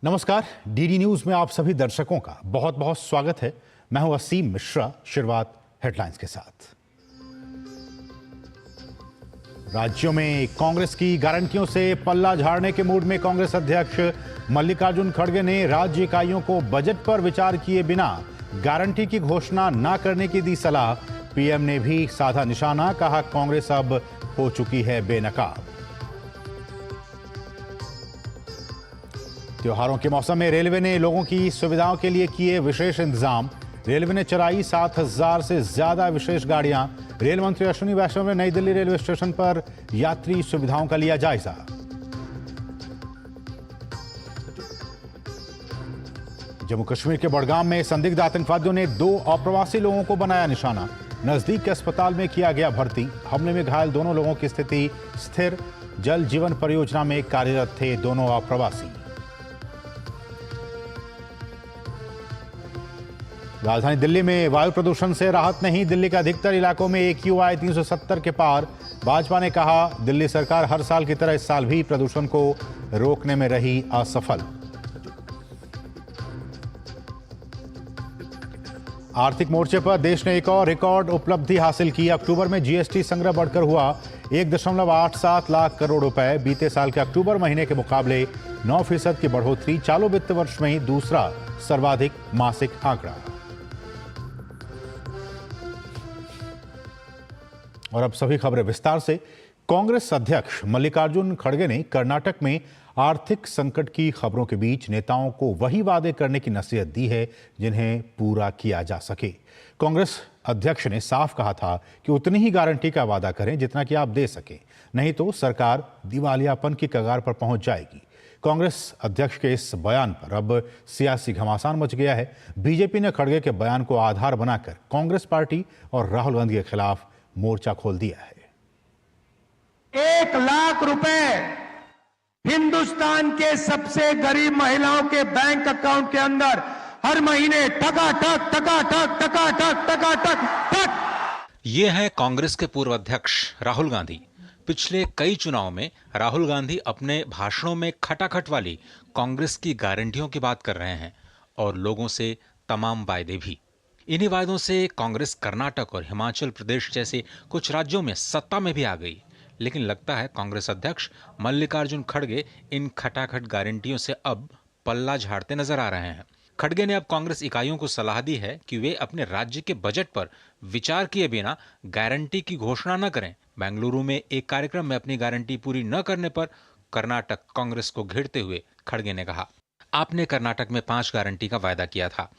नमस्कार, DD news में आप सभी दर्शकों का बहुत बहुत स्वागत है। मैं हूं असीम मिश्रा। शुरुआत हेडलाइंस के साथ। राज्यों में कांग्रेस की गारंटियों से पल्ला झाड़ने के मूड में कांग्रेस अध्यक्ष मल्लिकार्जुन खड़गे ने राज्य इकाइयों को बजट पर विचार किए बिना गारंटी की घोषणा न करने की दी सलाह। पीएम ने भी साधा निशाना, कहा कांग्रेस अब हो चुकी है बेनकाब। त्योहारों के मौसम में रेलवे ने लोगों की सुविधाओं के लिए किए विशेष इंतजाम। रेलवे ने चलाई 7,000 से ज्यादा विशेष गाड़ियां। रेल मंत्री अश्विनी वैष्णव ने नई दिल्ली रेलवे स्टेशन पर यात्री सुविधाओं का लिया जायजा। जम्मू कश्मीर के बड़गाम में संदिग्ध आतंकवादियों ने 2 अप्रवासी लोगों को बनाया निशाना। नजदीक के अस्पताल में किया गया भर्ती। हमले में घायल दोनों लोगों की स्थिति स्थिर। जल जीवन परियोजना में कार्यरत थे दोनों अप्रवासी। राजधानी दिल्ली में वायु प्रदूषण से राहत नहीं। दिल्ली के अधिकतर इलाकों में AQI 370 के पार। भाजपा ने कहा दिल्ली सरकार हर साल की तरह इस साल भी प्रदूषण को रोकने में रही असफल। आर्थिक मोर्चे पर देश ने एक और रिकॉर्ड उपलब्धि हासिल की। अक्टूबर में जीएसटी संग्रह बढ़कर हुआ 1.87 लाख करोड़ रुपए। बीते साल के अक्टूबर महीने के मुकाबले 9% की बढ़ोतरी। चालू वित्त वर्ष में ही दूसरा सर्वाधिक मासिक आंकड़ा। और अब सभी खबरें विस्तार से। कांग्रेस अध्यक्ष मल्लिकार्जुन खड़गे ने कर्नाटक में आर्थिक संकट की खबरों के बीच नेताओं को वही वादे करने की नसीहत दी है जिन्हें पूरा किया जा सके। कांग्रेस अध्यक्ष ने साफ कहा था कि उतनी ही गारंटी का वादा करें जितना कि आप दे सके, नहीं तो सरकार दिवालियापन की कगार पर पहुंच जाएगी। कांग्रेस अध्यक्ष के इस बयान पर अब सियासी घमासान मच गया है। बीजेपी ने खड़गे के बयान को आधार बनाकर कांग्रेस पार्टी और राहुल गांधी के खिलाफ मोर्चा खोल दिया है। 1 लाख रुपए हिंदुस्तान के सबसे गरीब महिलाओं के बैंक अकाउंट के अंदर हर महीने टकाटक टकाटक टकाटक टकाटक टक। ये है कांग्रेस के पूर्व अध्यक्ष राहुल गांधी। पिछले कई चुनाव में राहुल गांधी अपने भाषणों में खटाखट वाली कांग्रेस की गारंटियों की बात कर रहे हैं और लोगों से तमाम वायदे भी। इन्हीं वायदों से कांग्रेस कर्नाटक और हिमाचल प्रदेश जैसे कुछ राज्यों में सत्ता में भी आ गई। लेकिन लगता है कांग्रेस अध्यक्ष मल्लिकार्जुन खड़गे इन खटाखट गारंटियों से अब पल्ला झाड़ते नजर आ रहे हैं। खड़गे ने अब कांग्रेस इकाइयों को सलाह दी है कि वे अपने राज्य के बजट पर विचार किए बिना गारंटी की घोषणा न करें। बेंगलुरु में एक कार्यक्रम में अपनी गारंटी पूरी न करने पर कर्नाटक कांग्रेस को घेरते हुए खड़गे ने कहा, आपने कर्नाटक में 5 गारंटी का वायदा किया था।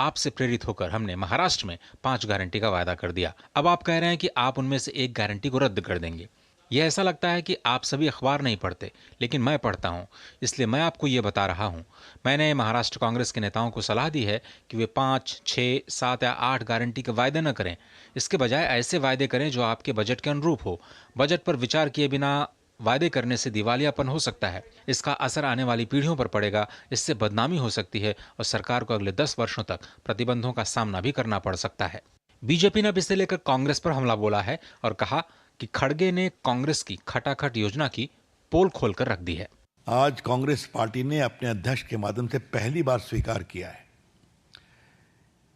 आपसे प्रेरित होकर हमने महाराष्ट्र में 5 गारंटी का वायदा कर दिया। अब आप कह रहे हैं कि आप उनमें से एक गारंटी को रद्द कर देंगे। यह ऐसा लगता है कि आप सभी अखबार नहीं पढ़ते, लेकिन मैं पढ़ता हूं, इसलिए मैं आपको यह बता रहा हूं। मैंने महाराष्ट्र कांग्रेस के नेताओं को सलाह दी है कि वे 5, 6, 7 या 8 गारंटी के वायदे न करें। इसके बजाय ऐसे वायदे करें जो आपके बजट के अनुरूप हो। बजट पर विचार किए बिना वादे करने से दिवालियापन हो सकता है। इसका असर आने वाली पीढ़ियों पर पड़ेगा। इससे बदनामी हो सकती है और सरकार को अगले 10 वर्षों तक प्रतिबंधों का सामना भी करना पड़ सकता है। बीजेपी ने अब इसे लेकर कांग्रेस पर हमला बोला है और कहा कि खड़गे ने कांग्रेस की खटाखट योजना की पोल खोलकर रख दी है। आज कांग्रेस पार्टी ने अपने अध्यक्ष के माध्यम से पहली बार स्वीकार किया है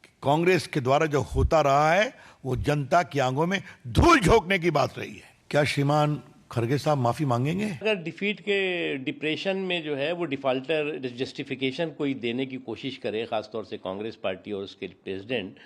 कि कांग्रेस के द्वारा जो होता रहा है वो जनता की आंखों में धूल झोंकने की बात रही है। क्या श्रीमान खड़गे साहब माफी मांगेंगे? अगर डिफीट के डिप्रेशन में जो है वो डिफॉल्टर जस्टिफिकेशन कोई देने की कोशिश करे, खासतौर से कांग्रेस पार्टी और उसके प्रेसिडेंट,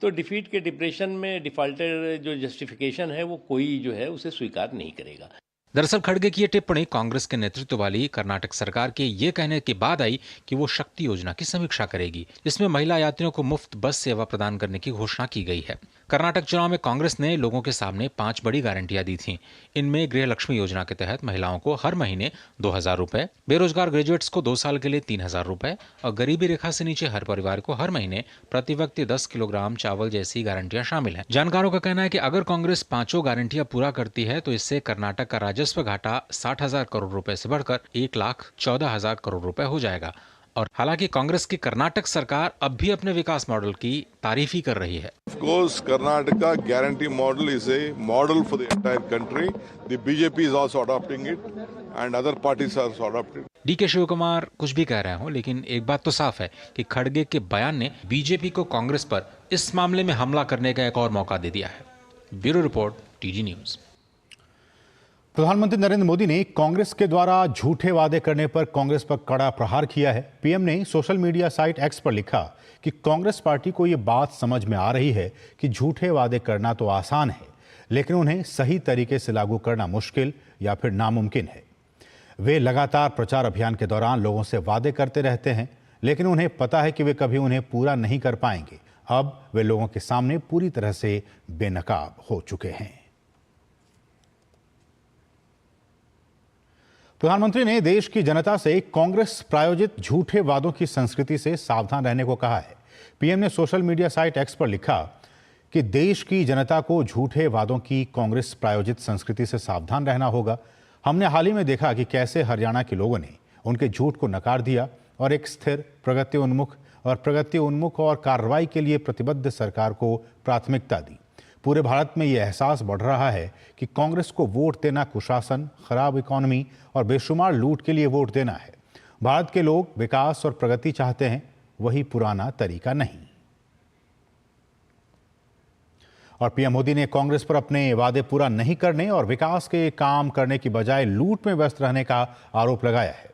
तो डिफीट के डिप्रेशन में डिफॉल्टर जो जस्टिफिकेशन है वो कोई जो है उसे स्वीकार नहीं करेगा। दरअसल खड़गे की यह टिप्पणी कांग्रेस के नेतृत्व वाली कर्नाटक सरकार के ये कहने के बाद आई कि वो शक्ति योजना की समीक्षा करेगी। इसमें महिला यात्रियों को मुफ्त बस सेवा प्रदान करने की घोषणा की गई है। कर्नाटक चुनाव में कांग्रेस ने लोगों के सामने 5 बड़ी गारंटियां दी थीं। इनमें गृह लक्ष्मी योजना के तहत महिलाओं को हर महीने 2,000 रुपए, बेरोजगार ग्रेजुएट्स को 2 साल के लिए 3,000 रुपए और गरीबी रेखा से नीचे हर परिवार को हर महीने प्रति व्यक्ति 10 किलोग्राम चावल जैसी गारंटियां शामिल हैं। जानकारों का कहना है कि अगर कांग्रेस 5 गारंटियां पूरा करती है तो इससे कर्नाटक का राजस्व घाटा 60,000 करोड़ रुपए से बढ़कर 1,14,000 करोड़ रुपए हो जाएगा। और हालांकि कांग्रेस की कर्नाटक सरकार अब भी अपने विकास मॉडल की तारीफ ही कर रही है। Of course, Karnataka guarantee model is a model for the entire country. The BJP is also adopting it, and other parties are also adopting. DK Shivakumar कुछ भी कह रहे हो, लेकिन एक बात तो साफ है कि खड़गे के बयान ने बीजेपी को कांग्रेस पर इस मामले में हमला करने का एक और मौका दे दिया है। Bureau report, TG news. प्रधानमंत्री नरेंद्र मोदी ने कांग्रेस के द्वारा झूठे वादे करने पर कांग्रेस पर कड़ा प्रहार किया है। पीएम ने सोशल मीडिया साइट एक्स पर लिखा कि कांग्रेस पार्टी को यह बात समझ में आ रही है कि झूठे वादे करना तो आसान है, लेकिन उन्हें सही तरीके से लागू करना मुश्किल या फिर नामुमकिन है। वे लगातार प्रचार अभियान के दौरान लोगों से वादे करते रहते हैं, लेकिन उन्हें पता है कि वे कभी उन्हें पूरा नहीं कर पाएंगे। अब वे लोगों के सामने पूरी तरह से बेनकाब हो चुके हैं। प्रधानमंत्री ने देश की जनता से कांग्रेस प्रायोजित झूठे वादों की संस्कृति से सावधान रहने को कहा है। पीएम ने सोशल मीडिया साइट एक्स पर लिखा कि देश की जनता को झूठे वादों की कांग्रेस प्रायोजित संस्कृति से सावधान रहना होगा। हमने हाल ही में देखा कि कैसे हरियाणा के लोगों ने उनके झूठ को नकार दिया और एक स्थिर, प्रगति उन्मुख और कार्रवाई के लिए प्रतिबद्ध सरकार को प्राथमिकता दी। पूरे भारत में यह एहसास बढ़ रहा है कि कांग्रेस को वोट देना कुशासन, खराब इकोनॉमी और बेशुमार लूट के लिए वोट देना है। भारत के लोग विकास और प्रगति चाहते हैं, वही पुराना तरीका नहीं। और पीएम मोदी ने कांग्रेस पर अपने वादे पूरा नहीं करने और विकास के काम करने की बजाय लूट में व्यस्त रहने का आरोप लगाया है।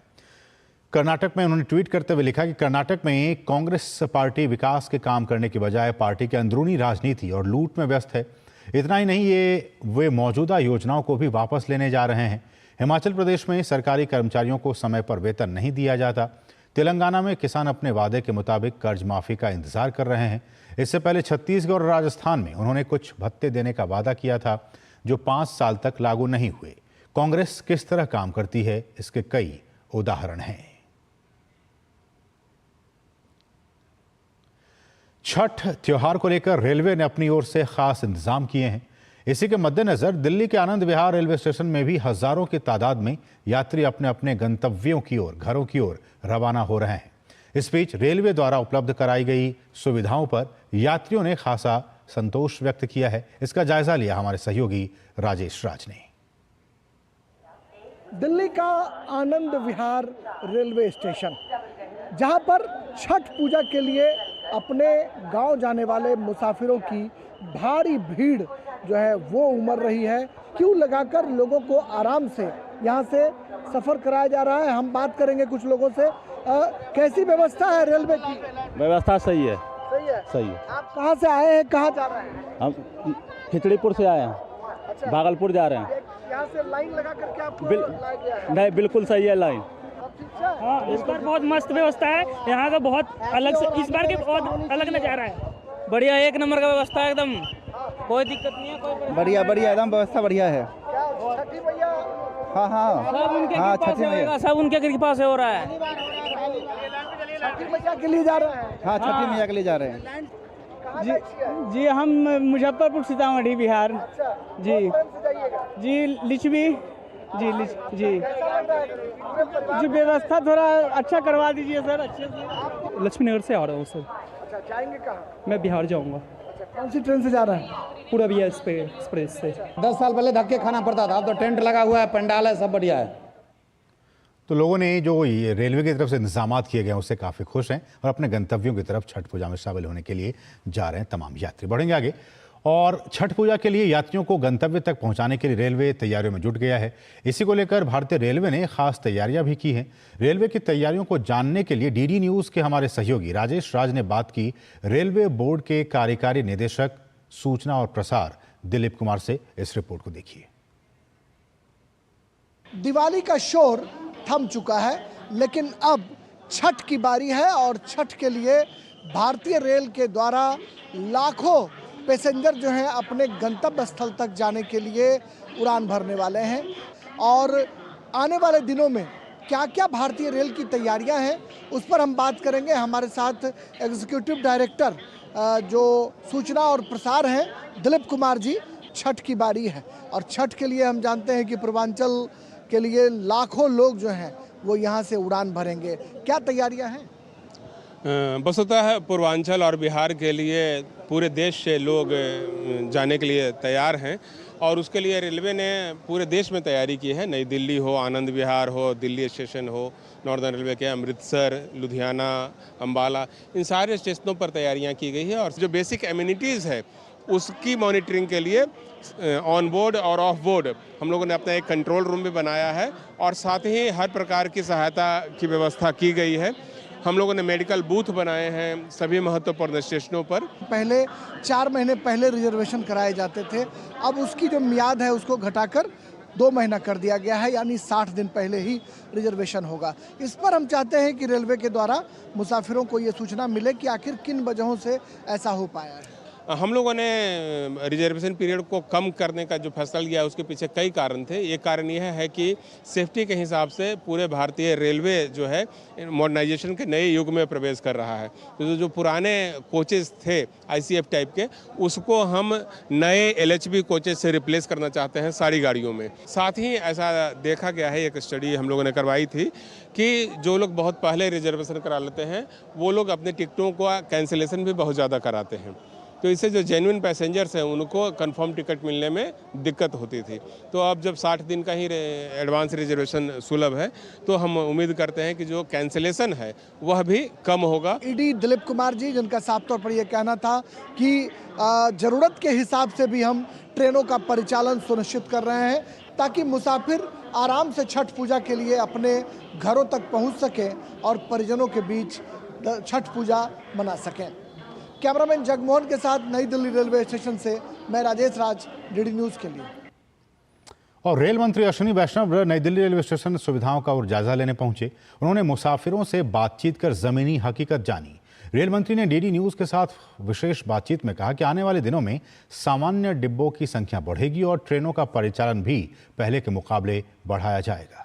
कर्नाटक में उन्होंने ट्वीट करते हुए लिखा कि कर्नाटक में कांग्रेस पार्टी विकास के काम करने की बजाय पार्टी की अंदरूनी राजनीति और लूट में व्यस्त है। इतना ही नहीं, वे मौजूदा योजनाओं को भी वापस लेने जा रहे हैं। हिमाचल प्रदेश में सरकारी कर्मचारियों को समय पर वेतन नहीं दिया जाता। तेलंगाना में किसान अपने वादे के मुताबिक कर्ज माफी का इंतजार कर रहे हैं। इससे पहले छत्तीसगढ़ और राजस्थान में उन्होंने कुछ भत्ते देने का वादा किया था, जो 5 साल तक लागू नहीं हुए। कांग्रेस किस तरह काम करती है, इसके कई उदाहरण हैं। छठ त्योहार को लेकर रेलवे ने अपनी ओर से खास इंतजाम किए हैं। इसी के मद्देनजर दिल्ली के आनंद विहार रेलवे स्टेशन में भी हजारों की तादाद में यात्री अपने अपने गंतव्यों की ओर, घरों की ओर रवाना हो रहे हैं। इस बीच रेलवे द्वारा उपलब्ध कराई गई सुविधाओं पर यात्रियों ने खासा संतोष व्यक्त किया है। इसका जायजा लिया हमारे सहयोगी राजेश राज ने। दिल्ली का आनंद विहार रेलवे स्टेशन, जहां पर छठ पूजा के लिए अपने गांव जाने वाले मुसाफिरों की भारी भीड़ जो है वो उमड़ रही है। क्यू लगाकर लोगों को आराम से यहां से सफ़र कराया जा रहा है। हम बात करेंगे कुछ लोगों से। कैसी व्यवस्था है रेलवे की? व्यवस्था सही है। सही है। सही है। आप कहां से आए हैं, कहां जा रहे हैं? हम खिचड़ीपुर से आए हैं। अच्छा। भागलपुर जा रहे हैं। यहाँ से लाइन लगा करके आपको लाया गया है? नहीं, बिल्कुल सही है लाइन। हाँ, इस बार बहुत मस्त व्यवस्था है यहाँ का, बहुत अलग से इस बार के बहुत अलग नज़ारा है। बढ़िया, एक नंबर का व्यवस्था है एकदम, कोई दिक्कत नहीं है, कोई बढ़िया एकदम व्यवस्था बढ़िया है। छठी मैया? हाँ, सब उनके कृपा से होगा, सब उनके कृपा से हो रहा है। छठी मैया के लिए जा रहे हैं? हाँ, छठी मैया के लिए जा रहे हैं। जी हम मुजफ्फरपुर, सीतामढ़ी, बिहार। जी जी लिच्छवी जी व्यवस्था थोड़ा अच्छा करवा दीजिए सर, अच्छे से। लक्ष्मी नगर से आ रहा हूँ सर। अच्छा, जाएंगे कहाँ? मैं बिहार जाऊँगा। कौन सी ट्रेन से जा रहे हैं? पूरबिया एक्सप्रेस से। 10 साल पहले धक्के खाना पड़ता था, अब तो टेंट लगा हुआ है, पंडाल है, सब बढ़िया है। तो लोगों ने जो ये रेलवे की तरफ से इंतजाम किए गए हैं उससे काफ़ी खुश हैं और अपने गंतव्यों की तरफ छठ पूजा में शामिल होने के लिए जा रहे हैं तमाम यात्री। बढ़ेंगे आगे और छठ पूजा के लिए यात्रियों को गंतव्य तक पहुंचाने के लिए रेलवे तैयारियों में जुट गया है। इसी को लेकर भारतीय रेलवे ने खास तैयारियां भी की हैं। रेलवे की तैयारियों को जानने के लिए डीडी न्यूज़ के हमारे सहयोगी राजेश राज ने बात की रेलवे बोर्ड के कार्यकारी निदेशक सूचना और प्रसार दिलीप कुमार से। इस रिपोर्ट को देखिए। दिवाली का शोर थम चुका है, लेकिन अब छठ की बारी है और छठ के लिए भारतीय रेल के द्वारा लाखों पैसेंजर जो हैं अपने गंतव्य स्थल तक जाने के लिए उड़ान भरने वाले हैं। और आने वाले दिनों में क्या क्या भारतीय रेल की तैयारियां हैं उस पर हम बात करेंगे। हमारे साथ एग्जीक्यूटिव डायरेक्टर जो सूचना और प्रसार हैं दिलीप कुमार जी। छठ की बारी है और छठ के लिए हम जानते हैं कि पूर्वांचल के लिए लाखों लोग जो हैं वो यहाँ से उड़ान भरेंगे, क्या तैयारियां हैं? वस्तुतः पूर्वांचल और बिहार के लिए पूरे देश से लोग जाने के लिए तैयार हैं और उसके लिए रेलवे ने पूरे देश में तैयारी की है। नई दिल्ली हो, आनंद विहार हो, दिल्ली स्टेशन हो, नॉर्दर्न रेलवे के अमृतसर, लुधियाना, अम्बाला, इन सारे स्टेशनों पर तैयारियां की गई है। और जो बेसिक एमिनिटीज़ है उसकी मॉनिटरिंग के लिए ऑन बोर्ड और ऑफ बोर्ड हम लोगों ने अपना एक कंट्रोल रूम भी बनाया है और साथ ही हर प्रकार की सहायता की व्यवस्था की गई है। हम लोगों ने मेडिकल बूथ बनाए हैं सभी महत्वपूर्ण स्टेशनों पर। पहले 4 महीने पहले रिजर्वेशन कराए जाते थे, अब उसकी जो मियाद है उसको घटाकर 2 महीना कर दिया गया है, यानी 60 दिन पहले ही रिजर्वेशन होगा। इस पर हम चाहते हैं कि रेलवे के द्वारा मुसाफिरों को ये सूचना मिले कि आखिर किन वजहों से ऐसा हो पाया है। हम लोगों ने रिजर्वेशन पीरियड को कम करने का जो फैसला लिया है उसके पीछे कई कारण थे। एक कारण यह है कि सेफ्टी के हिसाब से पूरे भारतीय रेलवे जो है मॉडर्नाइजेशन के नए युग में प्रवेश कर रहा है। तो जो पुराने कोचेस थे ICF टाइप के, उसको हम नए LHB कोचेस से रिप्लेस करना चाहते हैं सारी गाड़ियों में। साथ ही ऐसा देखा गया है, एक स्टडी हम लोगों ने करवाई थी कि जो लोग बहुत पहले रिजर्वेशन करा लेते हैं वो लोग अपने टिकटों का कैंसिलेशन भी बहुत ज़्यादा कराते हैं। तो इससे जो जेन्युइन पैसेंजर्स हैं उनको कंफर्म टिकट मिलने में दिक्कत होती थी। तो अब जब 60 दिन का ही एडवांस रिजर्वेशन सुलभ है तो हम उम्मीद करते हैं कि जो कैंसिलेशन है वह भी कम होगा। ईडी दिलीप कुमार जी, जिनका साफ तौर पर यह कहना था कि ज़रूरत के हिसाब से भी हम ट्रेनों का परिचालन सुनिश्चित कर रहे हैं ताकि मुसाफिर आराम से छठ पूजा के लिए अपने घरों तक पहुँच सकें और परिजनों के बीच छठ पूजा मना सकें। कैमरामैन जगमोहन के साथ नई दिल्ली रेलवे स्टेशन से मैं राजेश राज, DD न्यूज़ के लिए। और रेल मंत्री अश्विनी वैष्णव नई दिल्ली रेलवे स्टेशन सुविधाओं का और जायजा लेने पहुंचे। उन्होंने मुसाफिरों से बातचीत कर जमीनी हकीकत जानी। रेल मंत्री ने DD न्यूज़ के साथ विशेष बातचीत में कहा कि आने वाले दिनों में सामान्य डिब्बों की संख्या बढ़ेगी और ट्रेनों का परिचालन भी पहले के मुकाबले बढ़ाया जाएगा।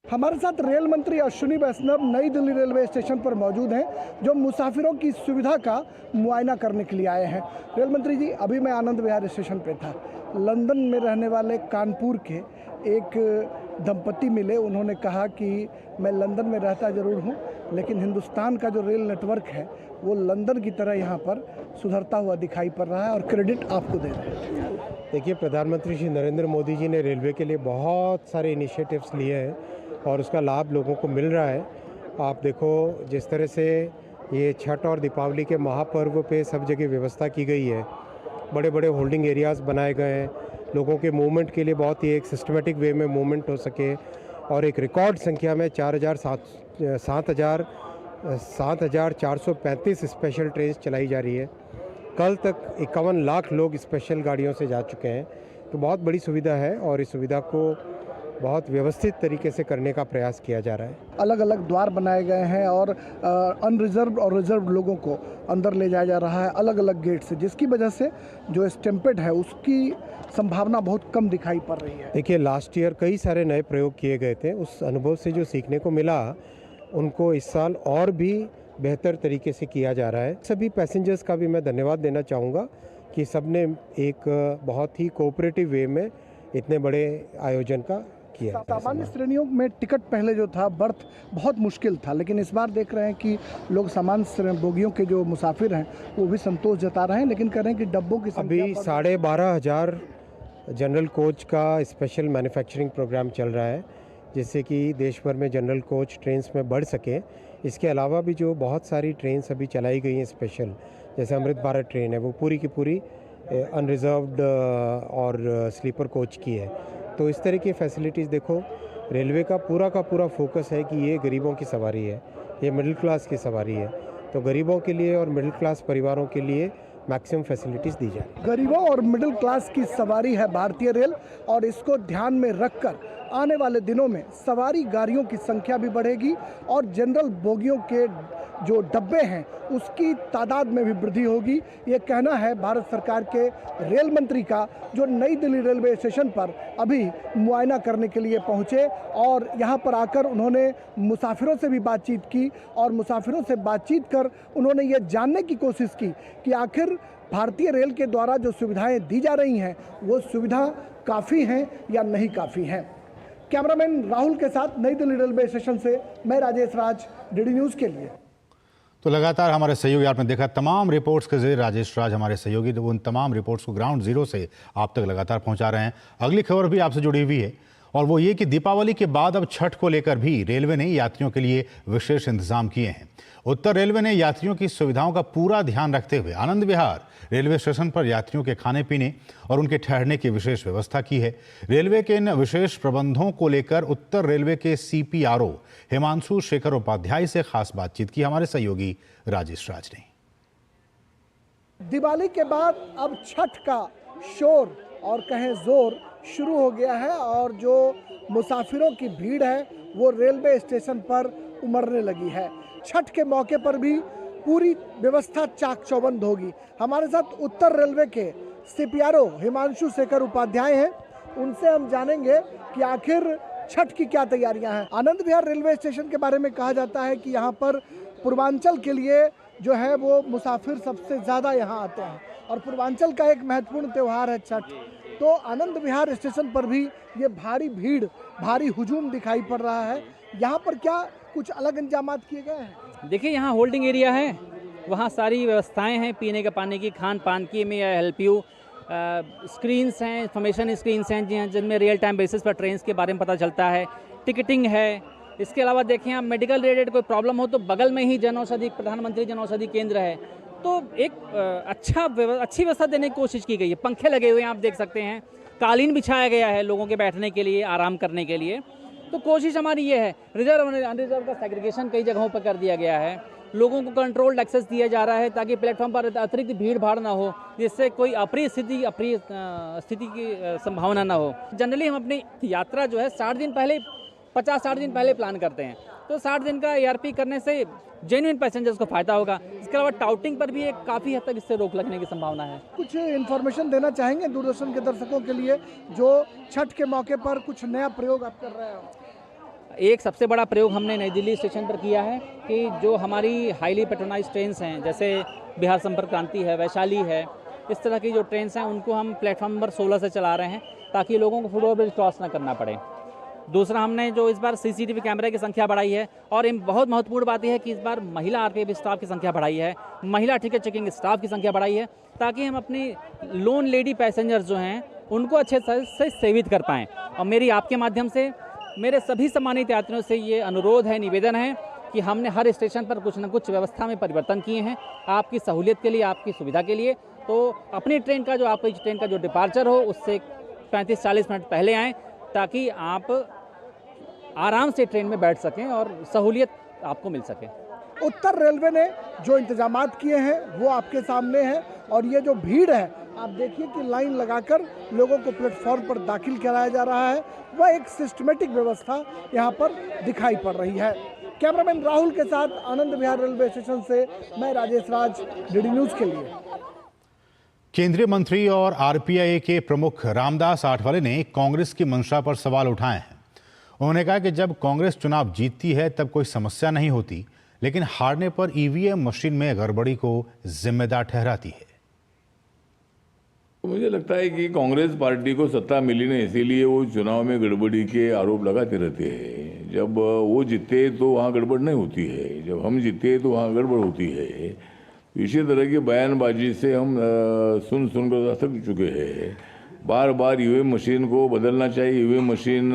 हमारे साथ रेल मंत्री अश्विनी वैष्णव नई दिल्ली रेलवे स्टेशन पर मौजूद हैं, जो मुसाफिरों की सुविधा का मुआयना करने के लिए आए हैं। रेल मंत्री जी, अभी मैं आनंद विहार स्टेशन पे था। लंदन में रहने वाले कानपुर के एक दंपति मिले। उन्होंने कहा कि मैं लंदन में रहता ज़रूर हूँ, लेकिन हिंदुस्तान का जो रेल नेटवर्क है वो लंदन की तरह यहाँ पर सुधरता हुआ दिखाई पड़ रहा है और क्रेडिट आपको दे रहे हैं। देखिए, प्रधानमंत्री श्री नरेंद्र मोदी जी ने रेलवे के लिए बहुत सारे इनिशिएटिव्स लिए हैं और उसका लाभ लोगों को मिल रहा है। आप देखो, जिस तरह से ये छठ और दीपावली के महापर्व पे सब जगह व्यवस्था की गई है, बड़े बड़े होल्डिंग एरियाज़ बनाए गए हैं, लोगों के मूवमेंट के लिए बहुत ही एक सिस्टमेटिक वे में मूवमेंट हो सके, और एक रिकॉर्ड संख्या में 7,435 स्पेशल ट्रेन चलाई जा रही है। कल तक 51 लाख लोग स्पेशल गाड़ियों से जा चुके हैं। तो बहुत बड़ी सुविधा है और इस सुविधा को बहुत व्यवस्थित तरीके से करने का प्रयास किया जा रहा है। अलग अलग द्वार बनाए गए हैं और अनरिजर्व और रिजर्व लोगों को अंदर ले जाया जा रहा है अलग अलग गेट से, जिसकी वजह से जो स्टैम्पेड है उसकी संभावना बहुत कम दिखाई पड़ रही है। देखिए, लास्ट ईयर कई सारे नए प्रयोग किए गए थे। उस अनुभव से जो सीखने को मिला उनको इस साल और भी बेहतर तरीके से किया जा रहा है। सभी पैसेंजर्स का भी मैं धन्यवाद देना चाहूँगा कि सबने एक बहुत ही कोऑपरेटिव वे में इतने बड़े आयोजन का किया। सामान्य श्रेणियों में टिकट पहले जो था बर्थ बहुत मुश्किल था, लेकिन इस बार देख रहे हैं कि लोग सामान्य बोगियों के जो मुसाफिर हैं वो भी संतोष जता रहे हैं, लेकिन कह रहे हैं कि डब्बों की अभी 12,500 जनरल कोच का स्पेशल मैन्युफैक्चरिंग प्रोग्राम चल रहा है, जिससे कि देश भर में जनरल कोच ट्रेन्स में बढ़ सके। इसके अलावा भी जो बहुत सारी ट्रेन्स अभी चलाई गई हैं स्पेशल, जैसे अमृत भारत ट्रेन है, वो पूरी की पूरी अनरिजर्व्ड और स्लीपर कोच की है। तो इस तरह की फैसिलिटीज़ देखो, रेलवे का पूरा फोकस है कि ये गरीबों की सवारी है, ये मिडिल क्लास की सवारी है। तो गरीबों के लिए और मिडिल क्लास परिवारों के लिए मैक्सिमम फैसिलिटीज़ दी जाए। गरीबों और मिडिल क्लास की सवारी है भारतीय रेल, और इसको ध्यान में रखकर आने वाले दिनों में सवारी गाड़ियों की संख्या भी बढ़ेगी और जनरल बोगियों के जो डब्बे हैं उसकी तादाद में भी वृद्धि होगी। ये कहना है भारत सरकार के रेल मंत्री का, जो नई दिल्ली रेलवे स्टेशन पर अभी मुआयना करने के लिए पहुंचे और यहां पर आकर उन्होंने मुसाफिरों से भी बातचीत की और मुसाफिरों से बातचीत कर उन्होंने ये जानने की कोशिश की कि आखिर भारतीय रेल के द्वारा जो सुविधाएं दी जा रही हैं वो सुविधा काफ़ी हैं या नहीं काफ़ी हैं। कैमरामैन राहुल के साथ नई दिल्ली रेलवे स्टेशन से मैं राजेश राज, डीडी न्यूज के लिए। तो लगातार हमारे सहयोगी, आपने देखा तमाम रिपोर्ट्स के जरिए राजेश राज हमारे सहयोगी तो उन तमाम रिपोर्ट्स को ग्राउंड जीरो से आप तक लगातार पहुंचा रहे हैं। अगली खबर भी आपसे जुड़ी हुई है और वो ये कि दीपावली के बाद अब छठ को लेकर भी रेलवे ने यात्रियों के लिए विशेष इंतजाम किए हैं। उत्तर रेलवे ने यात्रियों की सुविधाओं का पूरा ध्यान रखते हुए आनंद विहार रेलवे स्टेशन पर यात्रियों के खाने पीने और उनके ठहरने की विशेष व्यवस्था की है। रेलवे के इन विशेष प्रबंधों को लेकर उत्तर रेलवे के CPRO हिमांशु शेखर उपाध्याय से खास बातचीत की हमारे सहयोगी राजेश राज ने। दिवाली के बाद अब छठ का शोर और कहें जोर शुरू हो गया है और जो मुसाफिरों की भीड़ है वो रेलवे स्टेशन पर उमड़ने लगी है। छठ के मौके पर भी पूरी व्यवस्था चाक चौबंद होगी। हमारे साथ उत्तर रेलवे के CPRO हिमांशु शेखर उपाध्याय हैं, उनसे हम जानेंगे कि आखिर छठ की क्या तैयारियां हैं। आनंद विहार रेलवे स्टेशन के बारे में कहा जाता है कि यहाँ पर पूर्वांचल के लिए जो है वो मुसाफिर सबसे ज़्यादा यहाँ आते हैं और पूर्वांचल का एक महत्वपूर्ण त्यौहार है छठ। तो आनंद विहार स्टेशन पर भी ये भारी भीड़, भारी हुजूम दिखाई पड़ रहा है। यहाँ पर क्या कुछ अलग इंतजामात किए गए हैं? देखिए, यहाँ होल्डिंग एरिया है, वहाँ सारी व्यवस्थाएं हैं, पीने के पानी की, खान पान की, में हेल्प यू स्क्रीन्स हैं, इन्फॉर्मेशन स्क्रीन्स हैं जिनमें रियल टाइम बेसिस पर ट्रेन के बारे में पता चलता है, टिकटिंग है। इसके अलावा देखें, आप मेडिकल रिलेटेड कोई प्रॉब्लम हो तो बगल में ही जनऔषधि, प्रधानमंत्री जनऔषधि केंद्र है। तो एक अच्छी व्यवस्था देने की कोशिश की गई है। पंखे लगे हुए हैं, आप देख सकते हैं, कालीन बिछाया गया है लोगों के बैठने के लिए, आराम करने के लिए। तो कोशिश हमारी ये है, रिजर्व और अनरिजर्व का सेग्रीगेशन कई जगहों पर कर दिया गया है, लोगों को कंट्रोल्ड एक्सेस दिया जा रहा है ताकि प्लेटफॉर्म पर अतिरिक्त भीड़ भाड़ ना हो, जिससे कोई अप्रिय स्थिति की संभावना ना हो। जनरली हम अपनी यात्रा जो है 60 दिन पहले, 50-60 दिन पहले प्लान करते हैं, तो 60 दिन का ARP करने से जेन्युइन पैसेंजर्स को फायदा होगा। इसके अलावा टाउटिंग पर भी एक काफ़ी हद तक इससे रोक लगने की संभावना है। कुछ इन्फॉर्मेशन देना चाहेंगे दूरदर्शन के दर्शकों के लिए जो छठ के मौके पर कुछ नया प्रयोग आप कर रहे हो? एक सबसे बड़ा प्रयोग हमने नई दिल्ली स्टेशन पर किया है कि जो हमारी हाईली पेट्रोनाइज ट्रेन्स हैं, जैसे बिहार संपर्क क्रांति है, वैशाली है, इस तरह की जो ट्रेन्स हैं उनको हम प्लेटफॉर्म नंबर 16 से चला रहे हैं ताकि लोगों को फुट ओवर क्रॉस ना करना पड़े। दूसरा, हमने जो इस बार CCTV कैमरे की संख्या बढ़ाई है और बहुत महत्वपूर्ण बात यह है कि इस बार महिला RPF स्टाफ की संख्या बढ़ाई है, महिला टिकट चेकिंग स्टाफ की संख्या बढ़ाई है ताकि हम अपनी लोन लेडी पैसेंजर्स जो हैं उनको अच्छे से सेवित कर पाएँ। और मेरी आपके माध्यम से मेरे सभी सम्मानित यात्रियों से ये अनुरोध है, निवेदन है कि हमने हर स्टेशन पर कुछ न कुछ व्यवस्था में परिवर्तन किए हैं आपकी सहूलियत के लिए, आपकी सुविधा के लिए। तो अपनी ट्रेन का जो डिपार्चर हो उससे 35-40 मिनट पहले आएँ ताकि आप आराम से ट्रेन में बैठ सकें और सहूलियत आपको मिल सके। उत्तर रेलवे ने जो इंतजामात किए हैं वो आपके सामने हैं और ये जो भीड़ है, आप देखिए कि लाइन लगाकर लोगों को प्लेटफॉर्म पर दाखिल कराया जा रहा है, वह एक सिस्टमेटिक व्यवस्था यहाँ पर दिखाई पड़ रही है। कैमरामैन राहुल के साथ आनंद विहार रेलवे स्टेशन से मैं राजेश राज, डीडी न्यूज के लिए। केंद्रीय मंत्री और RPIA के प्रमुख रामदास आठवले ने कांग्रेस की मंशा पर सवाल उठाए हैं। उन्होंने कहा कि जब कांग्रेस चुनाव जीतती है तब कोई समस्या नहीं होती, लेकिन हारने पर EVM मशीन में गड़बड़ी को जिम्मेदार ठहराती है। मुझे लगता है कि कांग्रेस पार्टी को सत्ता मिली नहीं, इसीलिए वो चुनाव में गड़बड़ी के आरोप लगाते रहते हैं। जब वो जीते तो वहाँ गड़बड़ नहीं होती है, जब हम जीते तो वहाँ गड़बड़ होती है। इसी तरह की बयानबाजी से हम सुन कर थक चुके हैं। बार बार EVM मशीन को बदलना चाहिए, EVM मशीन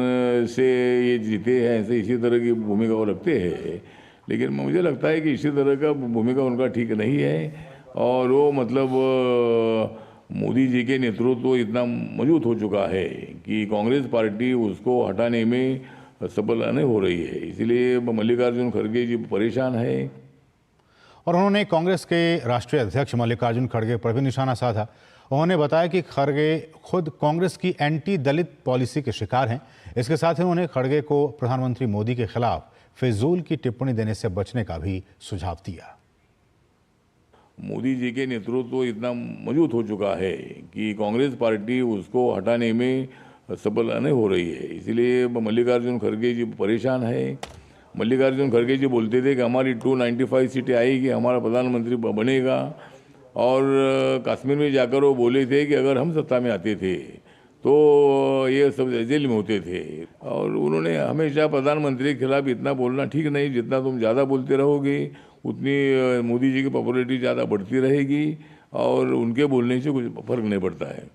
से ये जीते हैं, ऐसे इसी तरह की भूमिका वो रखते हैं। लेकिन मुझे लगता है कि इसी तरह का भूमिका उनका ठीक नहीं है और वो मतलब मोदी जी के नेतृत्व इतना मजबूत हो चुका है कि कांग्रेस पार्टी उसको हटाने में सफल नहीं हो रही है। इसलिए मल्लिकार्जुन खड़गे जी परेशान है। और उन्होंने कांग्रेस के राष्ट्रीय अध्यक्ष मल्लिकार्जुन खड़गे पर भी निशाना साधा। उन्होंने बताया कि खड़गे खुद कांग्रेस की एंटी दलित पॉलिसी के शिकार हैं। इसके साथ ही उन्होंने खड़गे को प्रधानमंत्री मोदी के खिलाफ फिजूल की टिप्पणी देने से बचने का भी सुझाव दिया। मोदी जी के नेतृत्व इतना मजबूत हो चुका है कि कांग्रेस पार्टी उसको हटाने में सफल नहीं हो रही है। इसलिए मल्लिकार्जुन खड़गे जी परेशान है। मल्लिकार्जुन खड़गे जी बोलते थे कि हमारी 295 सीटें आएगी, हमारा प्रधानमंत्री बनेगा। और कश्मीर में जाकर वो बोले थे कि अगर हम सत्ता में आते थे तो ये सब जेल में होते थे। और उन्होंने हमेशा प्रधानमंत्री के खिलाफ इतना बोलना ठीक नहीं, जितना तुम ज़्यादा बोलते रहोगे उतनी मोदी जी की पॉपुलैरिटी ज़्यादा बढ़ती रहेगी और उनके बोलने से कुछ फर्क नहीं पड़ता है।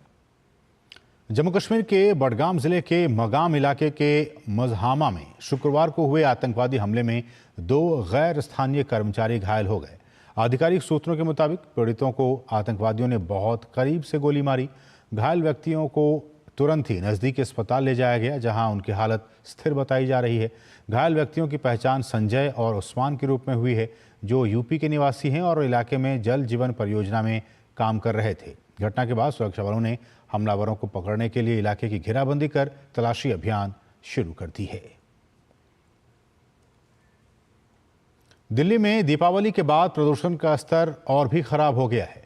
जम्मू कश्मीर के बडगाम जिले के मगाम इलाके के मजहामा में शुक्रवार को हुए आतंकवादी हमले में 2 गैर स्थानीय कर्मचारी घायल हो गए। आधिकारिक सूत्रों के मुताबिक पीड़ितों को आतंकवादियों ने बहुत करीब से गोली मारी। घायल व्यक्तियों को तुरंत ही नज़दीकी अस्पताल ले जाया गया, जहां उनकी हालत स्थिर बताई जा रही है। घायल व्यक्तियों की पहचान संजय और उस्मान के रूप में हुई है, जो यूपी के निवासी हैं और इलाके में जल जीवन परियोजना में काम कर रहे थे। घटना के बाद सुरक्षा बलों ने हमलावरों को पकड़ने के लिए इलाके की घेराबंदी कर तलाशी अभियान शुरू कर दी है। दिल्ली में दीपावली के बाद प्रदूषण का स्तर और भी खराब हो गया है।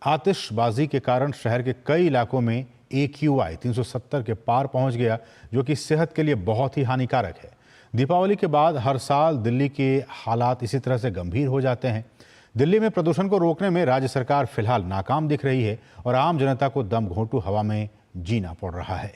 आतिशबाजी के कारण शहर के कई इलाकों में AQI 370 के पार पहुंच गया, जो कि सेहत के लिए बहुत ही हानिकारक है। दीपावली के बाद हर साल दिल्ली के हालात इसी तरह से गंभीर हो जाते हैं। दिल्ली में प्रदूषण को रोकने में राज्य सरकार फिलहाल नाकाम दिख रही है और आम जनता को दम घोंटू हवा में जीना पड़ रहा है।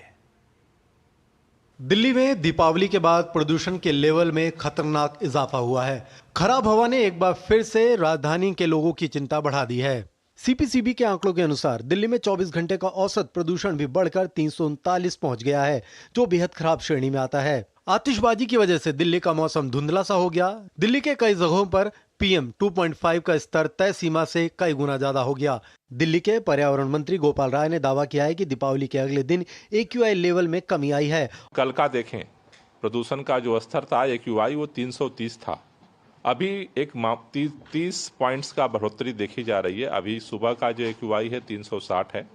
दिल्ली में दीपावली के बाद प्रदूषण के लेवल में खतरनाक इजाफा हुआ है। खराब हवा ने एक बार फिर से राजधानी के लोगों की चिंता बढ़ा दी है। CPCB के आंकड़ों के अनुसार दिल्ली में 24 घंटे का औसत प्रदूषण भी बढ़कर 339 पहुंच गया है, जो बेहद खराब श्रेणी में आता है। आतिशबाजी की वजह से दिल्ली का मौसम धुंधला सा हो गया। दिल्ली के कई जगहों पर PM 2.5 का स्तर तय सीमा से कई गुना ज्यादा हो गया। दिल्ली के पर्यावरण मंत्री गोपाल राय ने दावा किया है कि दीपावली के अगले दिन AQI लेवल में कमी आई है। कल का देखें, प्रदूषण का जो स्तर था AQI वो 330 था। अभी एक 30 पॉइंट्स का बढ़ोतरी देखी जा रही है। अभी सुबह का जो AQI है 360 है।